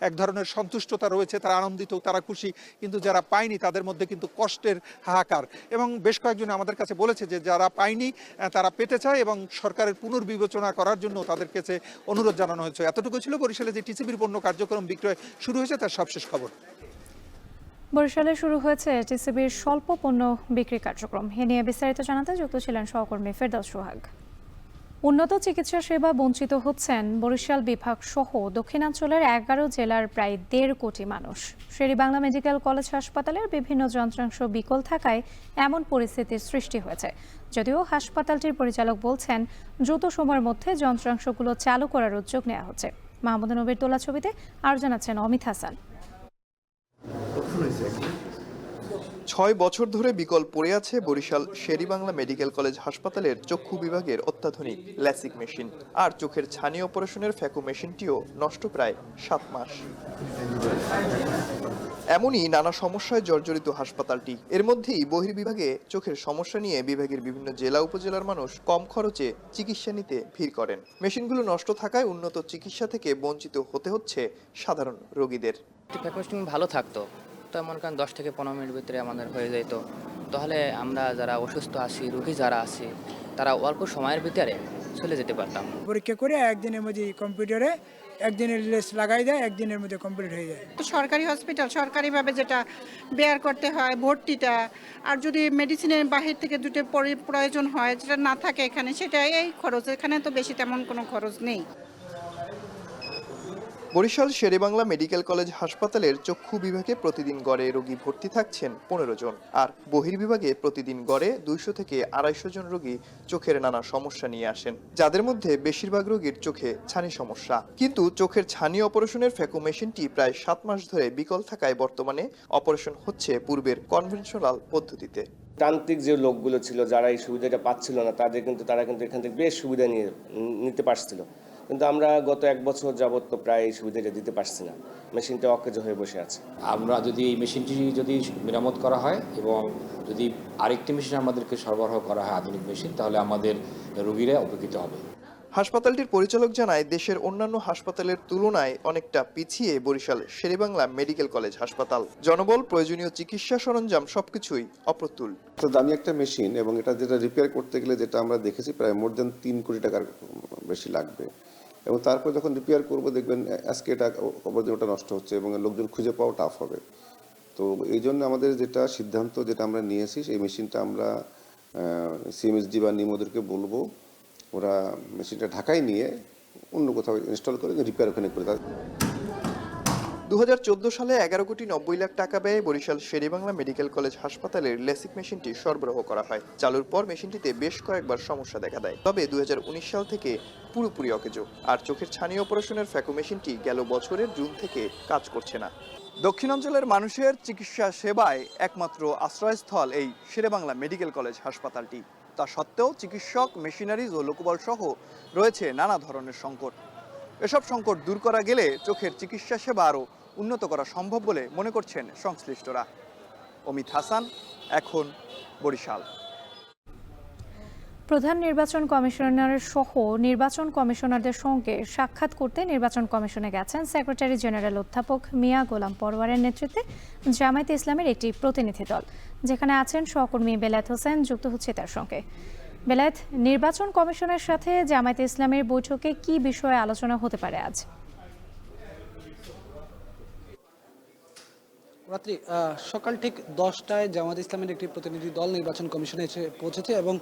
এক ধরনের সন্তুষ্টতা রয়েছে, তারা আনন্দিত, তারা খুশি, কিন্তু যারা পায়নি তাদের মধ্যে কিন্তু কষ্টের হাহাকার। এবং বেশ কয়েকজন আমাদের কাছে বলেছে যে যারা পায়নি তারা পেতে চায়, এবং সরকারের পুনর্বিবেচনা করার জন্য তাদের কাছে অনুরোধ জানানো হয়েছে। এতটুকু ছিল বরিশালে যে টিসিবির পণ্য কার্যক্রম বিক্রয় শুরু হয়েছে তার সবশেষ খবর। বরিশালে শুরু হয়েছে টিসিবির স্বল্প পণ্য বিক্রি কার্যক্রম। এ নিয়ে বিস্তারিত জানাতে যুক্ত ছিলেন সহকর্মী ফেরদাউস সোহাগ। উন্নত চিকিৎসা সেবা বঞ্চিত হচ্ছেন বরিশাল বিভাগ সহ দক্ষিণাঞ্চলের 11 জেলার প্রায় 1.5 কোটি মানুষ। শেরেবাংলা মেডিকেল কলেজ হাসপাতালের বিভিন্ন যন্ত্রাংশ বিকল থাকায় এমন পরিস্থিতির সৃষ্টি হয়েছে। যদিও হাসপাতালটির পরিচালক বলছেন দ্রুত সময়ের মধ্যে যন্ত্রাংশগুলো চালু করার উদ্যোগ নেওয়া হচ্ছে। মাহমুদ নবীর তোলা ছবিতে আর জানাচ্ছেন অমিত হাসান। 6 বছর ধরে বিকল পড়ে আছে বরিশাল শেরেবাংলা মেডিকেল কলেজ হাসপাতালের চক্ষু বিভাগের অত্যাধুনিক ল্যাসিক মেশিন, আর চোখের ছানি অপারেশনের ফ্যাকো মেশিনটিও নষ্ট প্রায় 7 মাস। এমনই নানা সমস্যায় জর্জরিত হাসপাতালটি। এর মধ্যেই বহির্বিভাগে চোখের সমস্যা নিয়ে বিভাগের বিভিন্ন জেলা উপজেলার মানুষ কম খরচে চিকিৎসা নিতে ভিড় করেন। মেশিনগুলো নষ্ট থাকায় উন্নত চিকিৎসা থেকে বঞ্চিত হতে হচ্ছে সাধারণ রোগীদের। ভালো থাকতো তো মনে করেন 10 থেকে 15 মিনিট ভিতরে আমাদের হয়ে যেত, তাহলে আমরা যারা অসুস্থ আছি, রোগী যারা আছি, তারা অল্প সময়ের ভিতরে চলে যেতে পারতাম। পরীক্ষা করে একদিনের মধ্যে কম্পিউটারে একদিনের লেস লাগাই দেয়, একদিনের মধ্যে কমপ্লিট হয়ে যায়। সরকারি হসপিটাল সরকারিভাবে যেটা বেয়ার করতে হয় ভর্তিটা, আর যদি মেডিসিনের বাহির থেকে দুটো প্রয়োজন হয় যেটা না থাকে এখানে, সেটা এই খরচ। এখানে তো বেশি তেমন কোনো খরচ নেই। বরিশাল শেরেবাংলা মেডিকেল কলেজ হাসপাতালের চক্ষু বিভাগে প্রতিদিন গড়ে রোগী ভর্তি থাকছেন 15 জন, আর বহির্বিভাগে প্রতিদিন গড়ে 200 থেকে 250 জন রোগী চোখের নানা সমস্যা নিয়ে আসেন, যাদের মধ্যে বেশিরভাগ রোগীর চোখে ছানি সমস্যা। কিন্তু চোখের ছানি অপারেশনের ফ্যাকো মেশিনটি প্রায় 7 মাস ধরে বিকল থাকায় বর্তমানে অপারেশন হচ্ছে পূর্বের কনভেনশনাল পদ্ধতিতে। তান্ত্রিক যে লোকগুলো ছিল যারা এই সুবিধাটা পাচ্ছিল না, তারা কিন্তু এখান থেকে বেশ সুবিধা নিতে পারছিল, কিন্তু আমরা গত 1 বছর যাবত তো প্রায় এই সুবিধাটা দিতে পারছি না। মেশিনটা অকেজ হয়ে বসে আছে। আমরা যদি এই মেশিনটি যদি মেরামত করা হয় এবং যদি আরেকটি মেশিন আমাদেরকে সরবরাহ করা হয়, আধুনিক মেশিন, তাহলে আমাদের রোগীরা উপকৃত হবে। হাসপাতালটির পরিচালক জানায়, দেশের অন্যান্য হাসপাতালের তুলনায় অনেকটা পিছিয়ে বরিশাল শেরেবাংলা মেডিকেল কলেজ হাসপাতাল। জনবল, প্রয়োজনীয় চিকিৎসা সরঞ্জাম সবকিছুই অপ্রতুল। তো দামি একটা মেশিন, এবং এটা যেটা রিপেয়ার করতে গেলে যেটা আমরা দেখেছি প্রায় মোর দেন 3 কোটি টাকার বেশি লাগবে, এবং তারপর যখন রিপেয়ার করবো দেখবেন আজকে এটা ওটা নষ্ট হচ্ছে এবং লোকজন খুঁজে পাওয়া টাফ হবে। তো এই জন্য আমাদের যেটা সিদ্ধান্ত যেটা আমরা নিয়েছি, সেই মেশিনটা আমরা সিএমএসডি বা নিমোদেরকে বলবো ওরা মেশিনটা ঢাকায় নিয়ে অন্য কোথাও ইনস্টল করে রিপেয়ার ওখানে করে। 2014 সালে 11 কোটি 90 লাখ টাকা ব্যয়ে বরিশাল শেরেবাংলা মেডিকেল কলেজ হাসপাতালের লেসিক মেশিনটি সরবরাহ করা হয়। চালুর পর মেশিনটিতে বেশ কয়েকবার সমস্যা দেখা দেয়, তবে 2019 সাল থেকে পুরোপুরি অকেজ। আর চোখের ছানি অপারেশনের ফ্যাকো মেশিনটি গেল বছরের জুন থেকে কাজ করছে না। দক্ষিণাঞ্চলের মানুষের চিকিৎসা সেবায় একমাত্র আশ্রয়স্থল এই শেরেবাংলা মেডিকেল কলেজ হাসপাতালটি। তা সত্ত্বেও চিকিৎসক, মেশিনারিজ ও লোকবল সহ রয়েছে নানা ধরনের সংকট। এসব সংকট দূর করা গেলে চোখের চিকিৎসা সেবা আরও উন্নত করা সম্ভব বলে মনে করছেন সংশ্লিষ্টরা। অমিত হাসান, এখন, বরিশাল। প্রধান নির্বাচন কমিশনার সহ নির্বাচন কমিশনারদের সঙ্গে সাক্ষাৎ করতে নির্বাচন কমিশনে গেছেন সেক্রেটারি জেনারেল অধ্যাপক মিয়া গোলাম পরওয়ারের নেতৃত্বে জামায়াতে ইসলামের একটি প্রতিনিধি দল, যেখানে আছেন সহকর্মী বেলায়েত হোসেন। যুক্ত হচ্ছে তার সঙ্গে। বেলায়েত, নির্বাচন কমিশনের সাথে জামায়াতে ইসলামের বৈঠকে কি বিষয়ে আলোচনা হতে পারে আজ? রাত্রি সকাল ঠিক 10টায় জামায়াত ইসলামের একটি প্রতিনিধি দল নির্বাচন কমিশনে এসে পৌঁছেছে এবং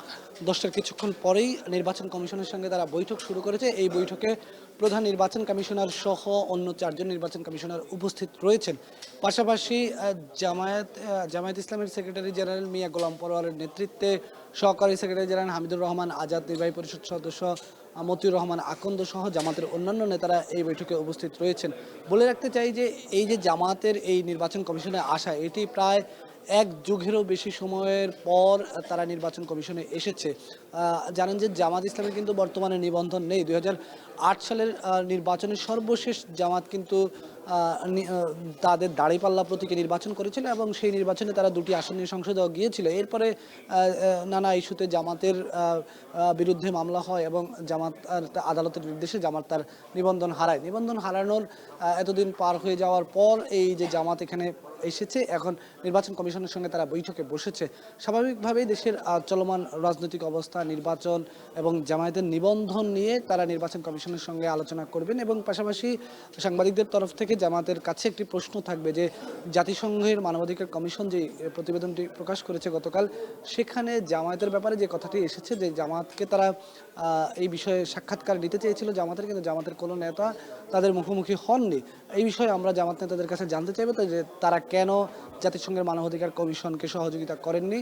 10টার কিছুক্ষণ পরেই নির্বাচন কমিশনের সঙ্গে তারা বৈঠক শুরু করেছে। এই বৈঠকে প্রধান নির্বাচন কমিশনার সহ অন্য 4 জন নির্বাচন কমিশনার উপস্থিত রয়েছেন। পাশাপাশি জামায়াত ইসলামের সেক্রেটারি জেনারেল মিয়া গোলাম পরওয়ারের নেতৃত্বে সহকারী সেক্রেটারি জেনারেল হামিদুর রহমান আজাদ, নির্বাহী পরিষদ সদস্য মতিউর রহমান আকন্দ সহ জামাতের অন্যান্য নেতারা এই বৈঠকে উপস্থিত রয়েছেন। বলে রাখতে চাই যে এই যে জামাতের এই নির্বাচন কমিশনে আসা, এটি প্রায় 1 যুগেরও বেশি সময়ের পর তারা নির্বাচন কমিশনে এসেছে। জানেন যে জামাত ইসলামের কিন্তু বর্তমানে নিবন্ধন নেই। 2008 সালের নির্বাচনের সর্বশেষ জামাত কিন্তু তাদের দাঁড়িপাল্লা প্রতীকে নির্বাচন করেছিল এবং সেই নির্বাচনে তারা 2টি আসন নিয়ে সংসদেও গিয়েছিল। এরপরে নানা ইস্যুতে জামাতের বিরুদ্ধে মামলা হয় এবং জামাত আদালতের নির্দেশে জামাত তার নিবন্ধন হারায়। নিবন্ধন হারানোর এতদিন পার হয়ে যাওয়ার পর এই যে জামাত এখানে এসেছে, এখন নির্বাচন কমিশনের সঙ্গে তারা বৈঠকে বসেছে। স্বাভাবিকভাবেই দেশের চলমান রাজনৈতিক অবস্থা, নির্বাচন এবং জামায়াতের নিবন্ধন নিয়ে তারা নির্বাচন কমিশনের সঙ্গে আলোচনা করবেন এবং পাশাপাশি সাংবাদিকদের তরফ থেকে জামাতের কাছে একটি প্রশ্ন থাকবে যে জাতিসংঘের মানবাধিকার কমিশন যে প্রতিবেদনটি প্রকাশ করেছে গতকাল, সেখানে জামায়াতের ব্যাপারে যে কথাটি এসেছে যে জামাতকে তারা এই বিষয়ে সাক্ষাৎকার নিতে চেয়েছিল জামাতের, কিন্তু জামাতের কোনো নেতা তাদের মুখোমুখি হননি। এই বিষয়ে আমরা জামাত নেতাদের কাছে জানতে চাইব তো যে তারা কেন জাতিসংঘের মানবাধিকার কমিশনকে সহযোগিতা করেননি,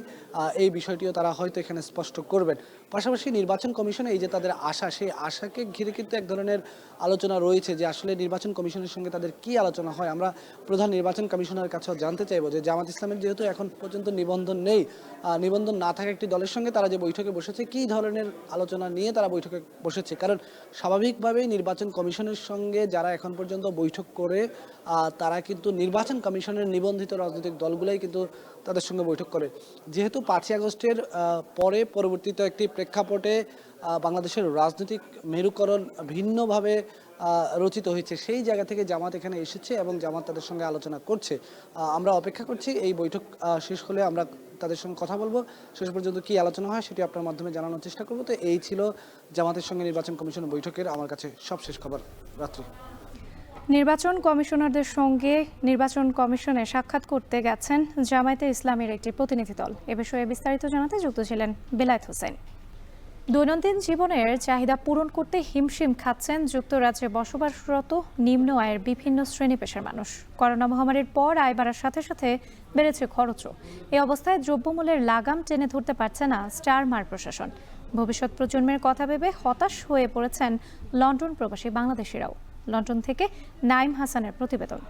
এই বিষয়টিও তারা হয়তো এখানে স্পষ্ট করবেন। পাশাপাশি নির্বাচন কমিশনে এই যে তাদের আশা, সেই আশাকে ঘিরে কিন্তু এক ধরনের আলোচনা রয়েছে যে আসলে নির্বাচন কমিশনের সঙ্গে তাদের কি আলোচনা হয়। আমরা প্রধান নির্বাচন কমিশনারের কাছেও জানতে চাইব যে জামাত ইসলামের যেহেতু এখন পর্যন্ত নিবন্ধন নেই, নিবন্ধন না থাকা একটি দলের সঙ্গে তারা যে বৈঠকে বসেছে, কী ধরনের আলোচনা নিয়ে তারা বৈঠকে বসেছে। কারণ স্বাভাবিকভাবেই নির্বাচন কমিশনের সঙ্গে যারা এখন পর্যন্ত বৈঠক করে তারা কিন্তু নির্বাচন কমিশনের নিবন্ধিত রাজনৈতিক দলগুলাই কিন্তু তাদের সঙ্গে বৈঠক করে। যেহেতু 5ই আগস্টের পরে পরবর্তীতে একটি প্রেক্ষাপটে বাংলাদেশের রাজনৈতিক মেরুকরণ ভিন্নভাবে রচিত হয়েছে, সেই জায়গা থেকে জামাত এখানে এসেছে এবং জামাত তাদের সঙ্গে আলোচনা করছে। আমরা অপেক্ষা করছি এই বৈঠক শেষ হলে আমরা তাদের সঙ্গে কথা বলবো। শেষ পর্যন্ত কী আলোচনা হয় সেটি আপনার মাধ্যমে জানানোর চেষ্টা করবো। তো এই ছিল জামাতের সঙ্গে নির্বাচন কমিশনের বৈঠকের আমার কাছে সবশেষ খবর। রাত্রি। নির্বাচন কমিশনারদের সঙ্গে নির্বাচন কমিশনে সাক্ষাৎ করতে গেছেন জামায়াতে ইসলামীর একটি প্রতিনিধি দল। এ বিষয়ে বিস্তারিত জানাতে যুক্ত ছিলেন বেলায়েত হোসেন। দৈনন্দিন জীবনের চাহিদা পূরণ করতে হিমশিম খাচ্ছেন যুক্তরাজ্যে বসবাসরত নিম্ন আয়ের বিভিন্ন শ্রেণী পেশার মানুষ। করোনা মহামারীর পর আয় বাড়ার সাথে সাথে বেড়েছে খরচও। এই অবস্থায় দ্রব্যমূল্যের লাগাম টেনে ধরতে পারছে না স্টারমার প্রশাসন। ভবিষ্যৎ প্রজন্মের কথা ভেবে হতাশ হয়ে পড়েছেন লন্ডন প্রবাসী বাংলাদেশিরাও। লন্ডন থেকে নাইম হাসানের প্রতিবেদন।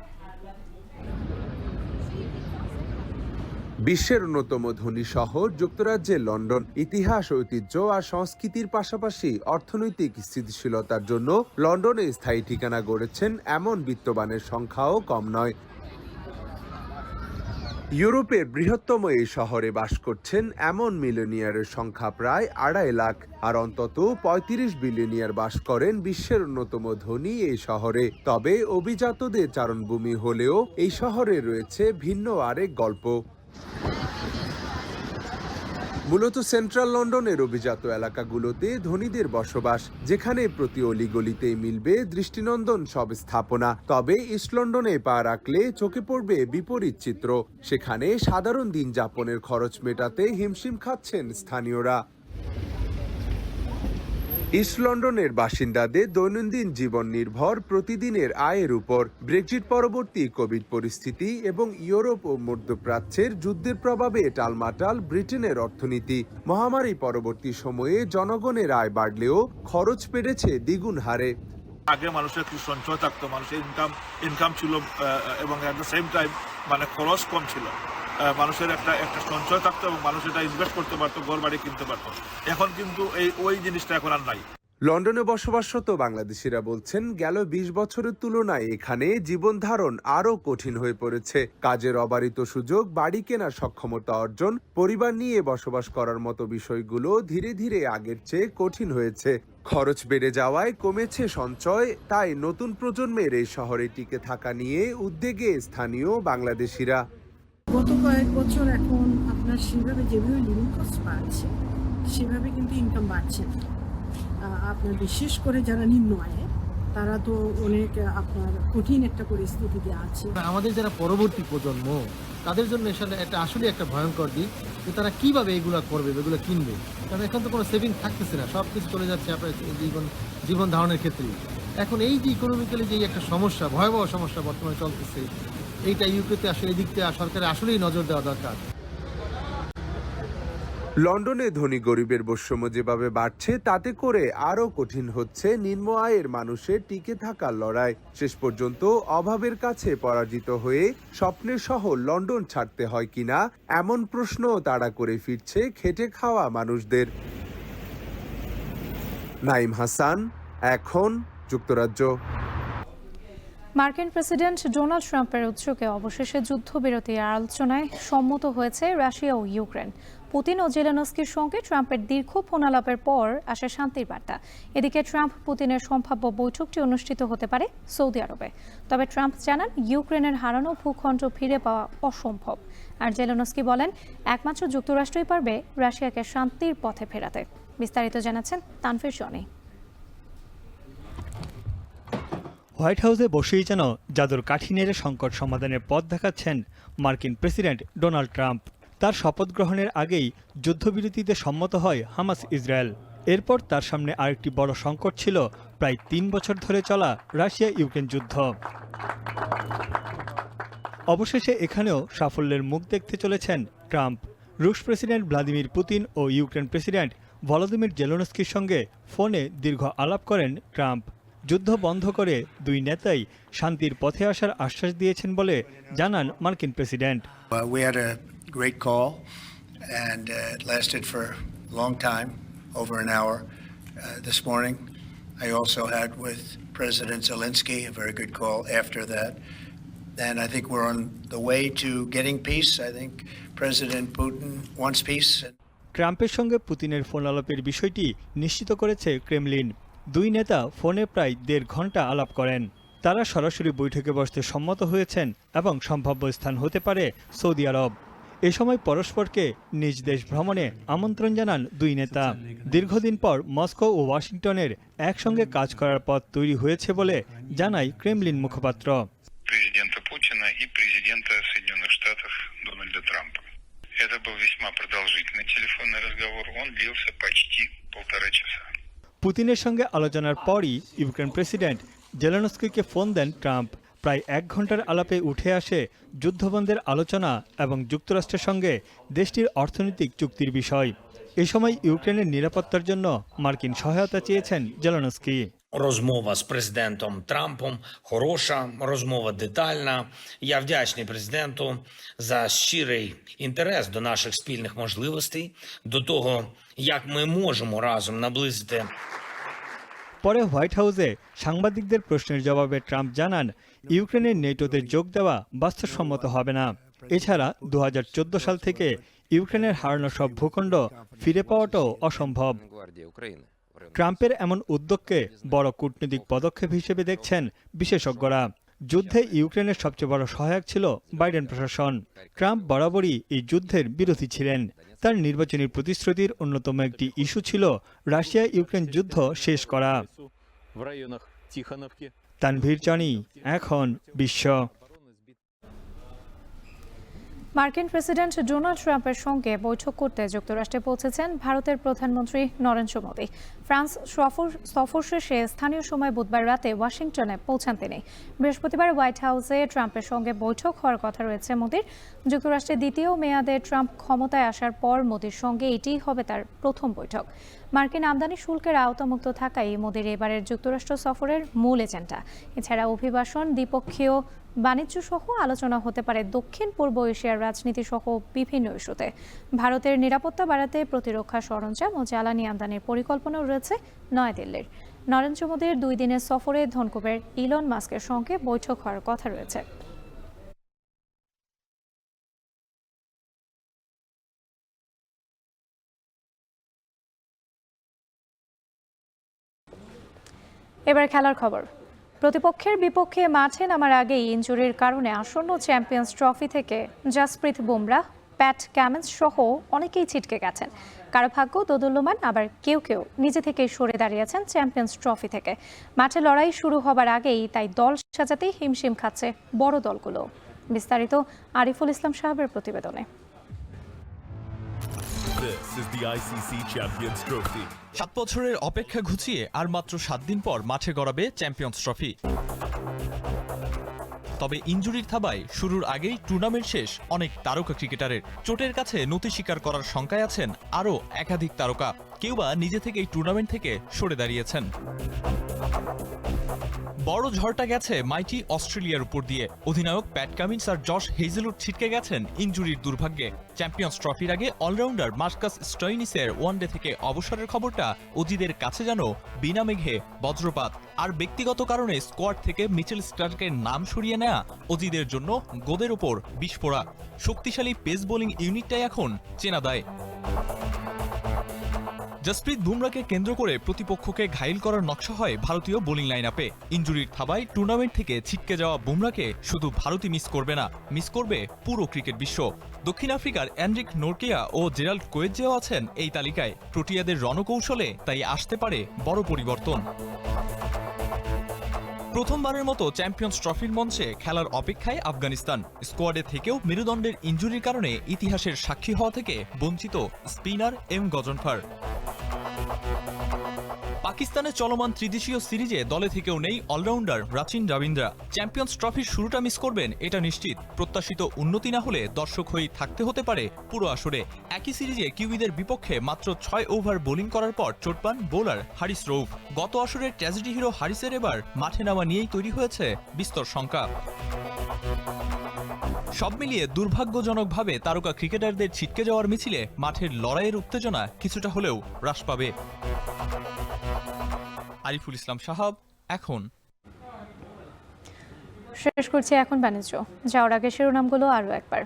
বিশ্বের অন্যতম ধনী শহর যুক্তরাজ্যের লন্ডন ইতিহাস, ঐতিহ্য আর সংস্কৃতির পাশাপাশি অর্থনৈতিক স্থিতিশীলতার জন্য লন্ডনে স্থায়ী ঠিকানা গড়েছেন এমন বিত্তবানের সংখ্যাও কম নয়। ইউরোপের বৃহত্তম এই শহরে বাস করছেন এমন মিলিয়নিয়ারের সংখ্যা প্রায় 2.5 লাখ, আর অন্তত 35 বিলিয়নিয়ার বাস করেন বিশ্বের অন্যতম ধনী এই শহরে। তবে অভিজাতদের চারণভূমি হলেও এই শহরে রয়েছে ভিন্ন আরেক গল্প। মূলত সেন্ট্রাল লন্ডনের অভিজাত এলাকাগুলোতে ধনীদের বসবাস, যেখানে প্রতি অলিগলিতেই মিলবে দৃষ্টিনন্দন সব স্থাপনা। তবে ইস্ট লন্ডনে পা রাখলে চোখে পড়বে বিপরীত চিত্র। সেখানে সাধারণ দিন যাপনের খরচ মেটাতে হিমশিম খাচ্ছেন স্থানীয়রা। ইস্ট লন্ডনের বাসিন্দাদের দৈনন্দিন জীবন নির্ভর প্রতিদিনের আয়ের উপর। ব্রেক্সিট পরবর্তী কোভিড পরিস্থিতি এবং ইউরোপ ও মধ্যপ্রাচ্যের যুদ্ধের প্রভাবে টালমাটাল ব্রিটেনের অর্থনীতি। মহামারী পরবর্তী সময়ে জনগণের আয় বাড়লেও খরচ বেড়েছে দ্বিগুণ হারে। আগে মানুষের একটু সঞ্চয় থাকতো, মানুষের ইনকাম ছিল এবং এট দ্য সেম টাইম মানে খরচ কম ছিল। মানুষের একটা সঞ্চয় থাকতো এবং মানুষ এটা ইনভেস্ট করতে পারতো, ঘর বাড়ি কিনতে পারতো। এখন কিন্তু ওই জিনিসটা এখন আর নাই। লন্ডনে বসবাসরত বাংলাদেশিরা বলছেন, গেল 20 বছরের তুলনায় এখানে জীবন ধারণ আরো কঠিন হয়ে পড়েছে। কাজের অবারিত সুযোগ, বাড়ি কেনার সক্ষমতা অর্জন, পরিবার নিয়ে বসবাস করার মতো বিষয়গুলো ধীরে ধীরে আগের চেয়ে কঠিন হয়েছে। খরচ বেড়ে যাওয়ায় কমেছে সঞ্চয়। তাই নতুন প্রজন্মের এই শহরে টিকে থাকা নিয়ে উদ্বেগে স্থানীয় বাংলাদেশিরা। গত কয়েক বছর এখন আপনার সেভাবে যেভাবে লিভিং কস্ট বাড়ছে সেভাবে কিন্তু ইনকাম বাড়ছে না। আপনার বিশেষ করে যারা নিম্ন আয়ে তারা তো অনেক আপনার কঠিন একটা পরিস্থিতিতে আছে। আমাদের যারা পরবর্তী প্রজন্ম তাদের জন্য এটা আসলে একটা ভয়ঙ্কর দিক যে তারা কিভাবে এগুলো করবে, এগুলো কিনবে। কারণ এখন তো কোনো সেভিং থাকতেছে না, সব কিছু চলে যাচ্ছে আপনার জীবন ধারণের ক্ষেত্রে। এখন এই যে ইকোনমিক্যালি যে একটা সমস্যা, ভয়াবহ সমস্যা বর্তমানে চলতেছে, এইটা ইউকেতে আসলে এই দিক থেকে সরকারের আসলেই নজর দেওয়া দরকার। লন্ডনে ধনী গরিবের বৈষম্য যেভাবে বাড়ছে, তাতে করে আরো কঠিন হচ্ছে নিম্ন আয়ের মানুষের টিকে থাকার লড়াই। শেষ পর্যন্ত অভাবের কাছে পরাজিত হয়ে স্বপ্নের শহর লন্ডন ছাড়তে হয় কিনা এমন প্রশ্ন তাড়া করে ফিরছে খেটে খাওয়া মানুষদের। নাইম হাসান, এখন, যুক্তরাজ্য। মার্কিন প্রেসিডেন্ট ডোনাল্ড ট্রাম্পের উদ্যোগে অবশেষে যুদ্ধবিরতির আলোচনায় সম্মত হয়েছে রাশিয়া ও ইউক্রেন। পুতিন ও জেলেনস্কির সঙ্গে ট্রাম্পের দীর্ঘ ফোনালাপের পর আসে শান্তির বার্তা। এদিকে ট্রাম্প পুতিনের সম্ভাব্য বৈঠকটি অনুষ্ঠিত হতে পারে সৌদি আরবে। তবে ট্রাম্প জানান, ইউক্রেনের হারানো ভূখণ্ড ফিরে পাওয়া অসম্ভব। আর জেলেনস্কি বলেন, একমাত্র যুক্তরাষ্ট্রই পারবে রাশিয়াকে শান্তির পথে ফেরাতে। বিস্তারিত জানাচ্ছেন তানফির জনি। হোয়াইট হাউসে বসেই যেন জাদুর কাঠি নেড়ে সংকট সমাধানের পথ দেখাচ্ছেন মার্কিন প্রেসিডেন্ট ডোনাল্ড ট্রাম্প। তার শপথ গ্রহণের আগেই যুদ্ধবিরতিতে সম্মত হয় হামাস ইসরায়েল। এরপর তার সামনে আরেকটি বড় সংকট ছিল প্রায় 3 বছর ধরে চলা রাশিয়া ইউক্রেন যুদ্ধ। অবশেষে এখানেও সাফল্যের মুখ দেখতে চলেছেন ট্রাম্প। রুশ প্রেসিডেন্ট ভ্লাদিমির পুতিন ও ইউক্রেন প্রেসিডেন্ট ভলোদিমির জেলেনস্কির সঙ্গে ফোনে দীর্ঘ আলাপ করেন ট্রাম্প। যুদ্ধ বন্ধ করে দুই নেতাই শান্তির পথে আসার আশ্বাস দিয়েছেন বলে জানান মার্কিন president. We had a great call and it lasted for a long time, over an hour this morning. I also had with President Zelensky a very good call after that. And I think we're on the way to getting peace. I think President Putin wants peace. ট্রাম্পের সঙ্গে পুতিনের ফোন আলাপের বিষয়টি নিশ্চিত করেছে ক্রেমলিন। দুই নেতা ফোনে প্রায় 1.5 ঘন্টা আলাপ করেন। তারা সরাসরি বৈঠকে বসতে সম্মত হয়েছেন এবং সম্ভাব্য স্থান হতে পারে সৌদি আরব। এ সময় পরস্পরকে নিজ দেশ ভ্রমণে আমন্ত্রণ জানান দুই নেতা। দীর্ঘদিন পর মস্কো ও ওয়াশিংটনের একসঙ্গে কাজ করার পথ তৈরি হয়েছে বলে জানায় ক্রেমলিন মুখপাত্র। Президента Путина и президента Соединенных Штатов Дональда Трампа. Это был весьма продолжительный телефонный разговор. Он длился почти 1,5 часа. পুতিনের সঙ্গে আলোচনার পরই ইউক্রেন প্রেসিডেন্ট জেলেনস্কিকে ফোন দেন ট্রাম্প। প্রায় 1 ঘন্টার আলাপে উঠে আসে যুদ্ধবন্ধের আলোচনা এবং যুক্তরাষ্ট্রের সঙ্গে দেশটির অর্থনৈতিক চুক্তির বিষয়। এ সময় ইউক্রেনের নিরাপত্তার জন্য মার্কিন সহায়তা চেয়েছেন জেলেনস্কি। Розмова з президентом Трампом хороша, розмова детальна. Я вдячний президенту за щирий інтерес до наших спільних можливостей, до того, як ми можемо разом наблизити. পরে হোয়াইট হাউসে সাংবাদিকদের প্রশ্নের জবাবে ট্রাম্প জানান, ইউক্রেনের নেটোতে যোগ দেওয়া বাস্তবসম্মত হবে না। এছাড়া 2014 সাল থেকে ইউক্রেনের হারানো সব ভূখণ্ড ফিরে পাওয়াটাও অসম্ভব। ট্রাম্পের এমন উদ্যোগকে বড় কূটনৈতিক পদক্ষেপ হিসেবে দেখছেন বিশেষজ্ঞরা। যুদ্ধে ইউক্রেনের সবচেয়ে বড় সহায়ক ছিল বাইডেন প্রশাসন। ট্রাম্প বরাবরই এই যুদ্ধের বিরোধী ছিলেন। তার নির্বাচনী প্রতিশ্রুতির অন্যতম একটি ইস্যু ছিল রাশিয়া ইউক্রেন যুদ্ধ শেষ করা। তানভীর জানি, এখন বিশ্ব। মার্কিন প্রেসিডেন্ট ডোনাল্ড ট্রাম্পের সঙ্গে বৈঠক করতে যুক্তরাষ্ট্রে পৌঁছেছেন ভারতের প্রধানমন্ত্রী নরেন্দ্র মোদী। ফ্রান্স সফর শেষে স্থানীয় সময় বুধবার রাতে ওয়াশিংটনে পৌঁছান তিনি। বৃহস্পতিবার হোয়াইট হাউসে ট্রাম্পের সঙ্গে বৈঠক হওয়ার কথা রয়েছে মোদীর। যুক্তরাষ্ট্রে দ্বিতীয় মেয়াদে ট্রাম্প ক্ষমতায় আসার পর মোদীর সঙ্গে এটিই হবে তার প্রথম বৈঠক। মার্কিন আমদানি শুল্কের আওতামুক্ত থাকাই মোদীর এবারের যুক্তরাষ্ট্র সফরের মূল এজেন্ডা। এছাড়া অভিবাসন, দ্বিপক্ষীয় বাণিজ্য সহ আলোচনা হতে পারে দক্ষিণ পূর্ব এশিয়ার রাজনীতি সহ বিভিন্ন ইস্যুতে। ভারতের নিরাপত্তা বাড়াতে প্রতিরক্ষা সরঞ্জাম ও জ্বালানি আমদানির পরিকল্পনাও রয়েছে নয়াদিল্লির। নরেন্দ্র মোদীর 2 দিনের সফরে ধনকুবের ইলন মাস্কের সঙ্গে বৈঠক হওয়ার কথা রয়েছে। এবার খেলার খবর। প্রতিপক্ষের বিপক্ষে মাঠে নামার আগেই ইনজুরির কারণে আসন্ন চ্যাম্পিয়ন্স ট্রফি থেকে জাসপ্রীত বুমরাহ, প্যাট কামিন্স সহ অনেকেই ছিটকে গেছেন। কারো ভাগ্য দোদুল্যমান, আবার কেউ কেউ নিজে থেকেই সরে দাঁড়িয়েছেন চ্যাম্পিয়ন্স ট্রফি থেকে। মাঠে লড়াই শুরু হবার আগেই তাই দল সাজাতেই হিমশিম খাচ্ছে বড় দলগুলো। বিস্তারিত আরিফুল ইসলাম সাহেবের প্রতিবেদনে। 7 বছরের অপেক্ষা ঘুচিয়ে আর মাত্র 7 দিন পর মাঠে গড়াবে চ্যাম্পিয়ন্স ট্রফি। তবে ইনজুরির থাবায় শুরুর আগেই টুর্নামেন্ট শেষ অনেক তারকা ক্রিকেটারের। চোটের কাছে নতি স্বীকার করার শঙ্কায় আছেন আরও একাধিক তারকা। কেউ বা নিজে থেকে এই টুর্নামেন্ট থেকে সরে দাঁড়িয়েছেন। বড় ঝড়টা গেছে মাইটি অস্ট্রেলিয়ার উপর দিয়ে। অধিনায়ক প্যাট কামিন্স আর জশ হেজেলউড ছিটকে গেছেন ইনজুরির দুর্ভাগ্যে। চ্যাম্পিয়ন্স ট্রফির আগে অলরাউন্ডার মার্কাস স্টোইনিসের ওয়ানডে থেকে অবসরের খবরটা অজিদের কাছে যেন বিনা মেঘে বজ্রপাত। আর ব্যক্তিগত কারণে স্কোয়াড থেকে মিচেল স্টার্কের নাম সরিয়ে নেয়া অজিদের জন্য গোদের ওপর বিস্ফোরা। শক্তিশালী পেস বোলিং ইউনিটটাই এখন চেনা দেয়। জসপ্রীত বুমরাহকে কেন্দ্র করে প্রতিপক্ষকে ঘায়েল করার নকশা হয় ভারতীয় বোলিং লাইন আপে। ইনজুরির থাবায় টুর্নামেন্ট থেকে ছিটকে যাওয়া বুমরাহকে শুধু ভারতই মিস করবে না, মিস করবে পুরো ক্রিকেট বিশ্ব। দক্ষিণ আফ্রিকার অ্যান্ড্রিক নোরকেয়া ও জেরাল্ড কোয়েৎজেও আছেন এই তালিকায়। প্রোটিয়াদের রণকৌশলে তাই আসতে পারে বড় পরিবর্তন। প্রথমবারের মতো চ্যাম্পিয়ন্স ট্রফির মঞ্চে খেলার অপেক্ষায় আফগানিস্তান। স্কোয়াডে থেকেও মেরুদণ্ডের ইনজুরির কারণে ইতিহাসের সাক্ষী হওয়া থেকে বঞ্চিত স্পিনার এম গজনফার। পাকিস্তানের চলমান ত্রিদেশীয় সিরিজে দলে থেকেও নেই অলরাউন্ডার রাচিন রবীন্দ্রা। চ্যাম্পিয়ন্স ট্রফির শুরুটা মিস করবেন এটা নিশ্চিত। প্রত্যাশিত উন্নতি না হলে দর্শক হয়েই থাকতে হতে পারে পুরো আসরে। একই সিরিজে কিউইদের বিপক্ষে মাত্র 6 ওভার বোলিং করার পর চোট পান বোলার হারিস রৌফ। গত আসরের ট্র্যাজেডি হিরো হারিসের এবার মাঠে নামা নিয়েই তৈরি হয়েছে বিস্তর শঙ্কা। সব মিলিয়ে দুর্ভাগ্যজনকভাবে তারকা ক্রিকেটারদের ছিটকে যাওয়ার মিছিলে মাঠের লড়াইয়ের উত্তেজনা কিছুটা হলেও হ্রাস পাবে। আরিফুল ইসলাম সাহাব, এখন। শেষ করছি এখন বাণিজ্য। যাওয়ার আগে শিরোনামগুলো আরও একবার।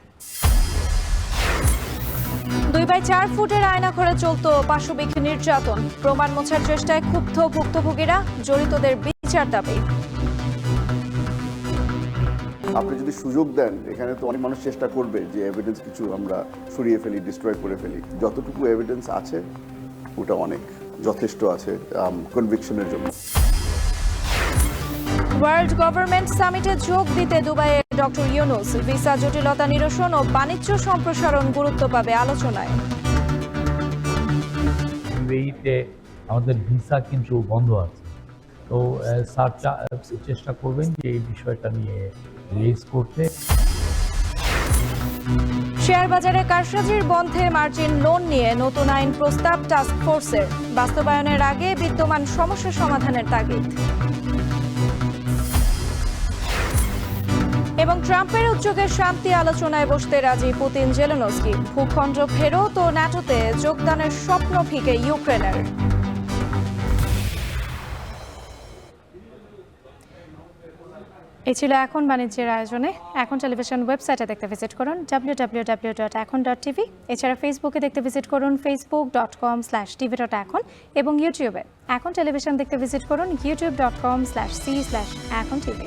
2x4 ফুটের আয়নাঘরে চলত পাশবিক নির্যাতন। প্রমাণ মোছার চেষ্টায় ক্ষুব্ধ ভুক্তভোগীরা, জড়িতদের বিচার দাবি। আপনি যদি সুযোগ দেন, এখানে তো অনেক মানুষ চেষ্টা করবে যে এভিডেন্স কিছু আমরা সরিয়ে ফেলি, ডিস্ট্রয় করে ফেলি। যতটুকু এভিডেন্স আছে ওটা অনেক যথেষ্ট আছে কনভিকশনের জন্য। ওয়ার্ল্ড গভর্নমেন্ট সামিটে যোগ দিতে দুবাইয়ে ডক্টর ইউনূস। ভিসা জটিলতা নিরসন ও বাণিজ্য সম্প্রসারণ গুরুত্ব পাবে আলোচনায়। ইউএইতে আমাদের ভিসা কিন্তু বন্ধ আছে, তো স্যার চেষ্টা করবেন যে এই বিষয়টা নিয়ে রেজ করতে। শেয়ার বাজারে কারসাজির বন্ধে মার্জিন লোন নিয়ে নতুন আইন প্রস্তাব টাস্ক ফোর্সের। বাস্তবায়নের আগে বিদ্যমান সমস্যা সমাধানের তাগিদ। এবং ট্রাম্পের উদ্যোগে শান্তি আলোচনায় বসতে রাজি পুতিন জেলেনস্কি। ভূখণ্ড ফেরত ও ন্যাটোতে যোগদানের স্বপ্ন ফিকে ইউক্রেনের। এই ছিল এখন বাণিজ্যের আয়োজনে। এখন টেলিভিশন ওয়েবসাইটে দেখতে ভিজিট করুন www.ekon.tv। এছাড়া ফেসবুকে দেখতে ভিজিট করুন facebook.com/tv.ekon এবং ইউটিউবে এখন টেলিভিশন দেখতে ভিজিট করুন youtube.com/c/ekontv।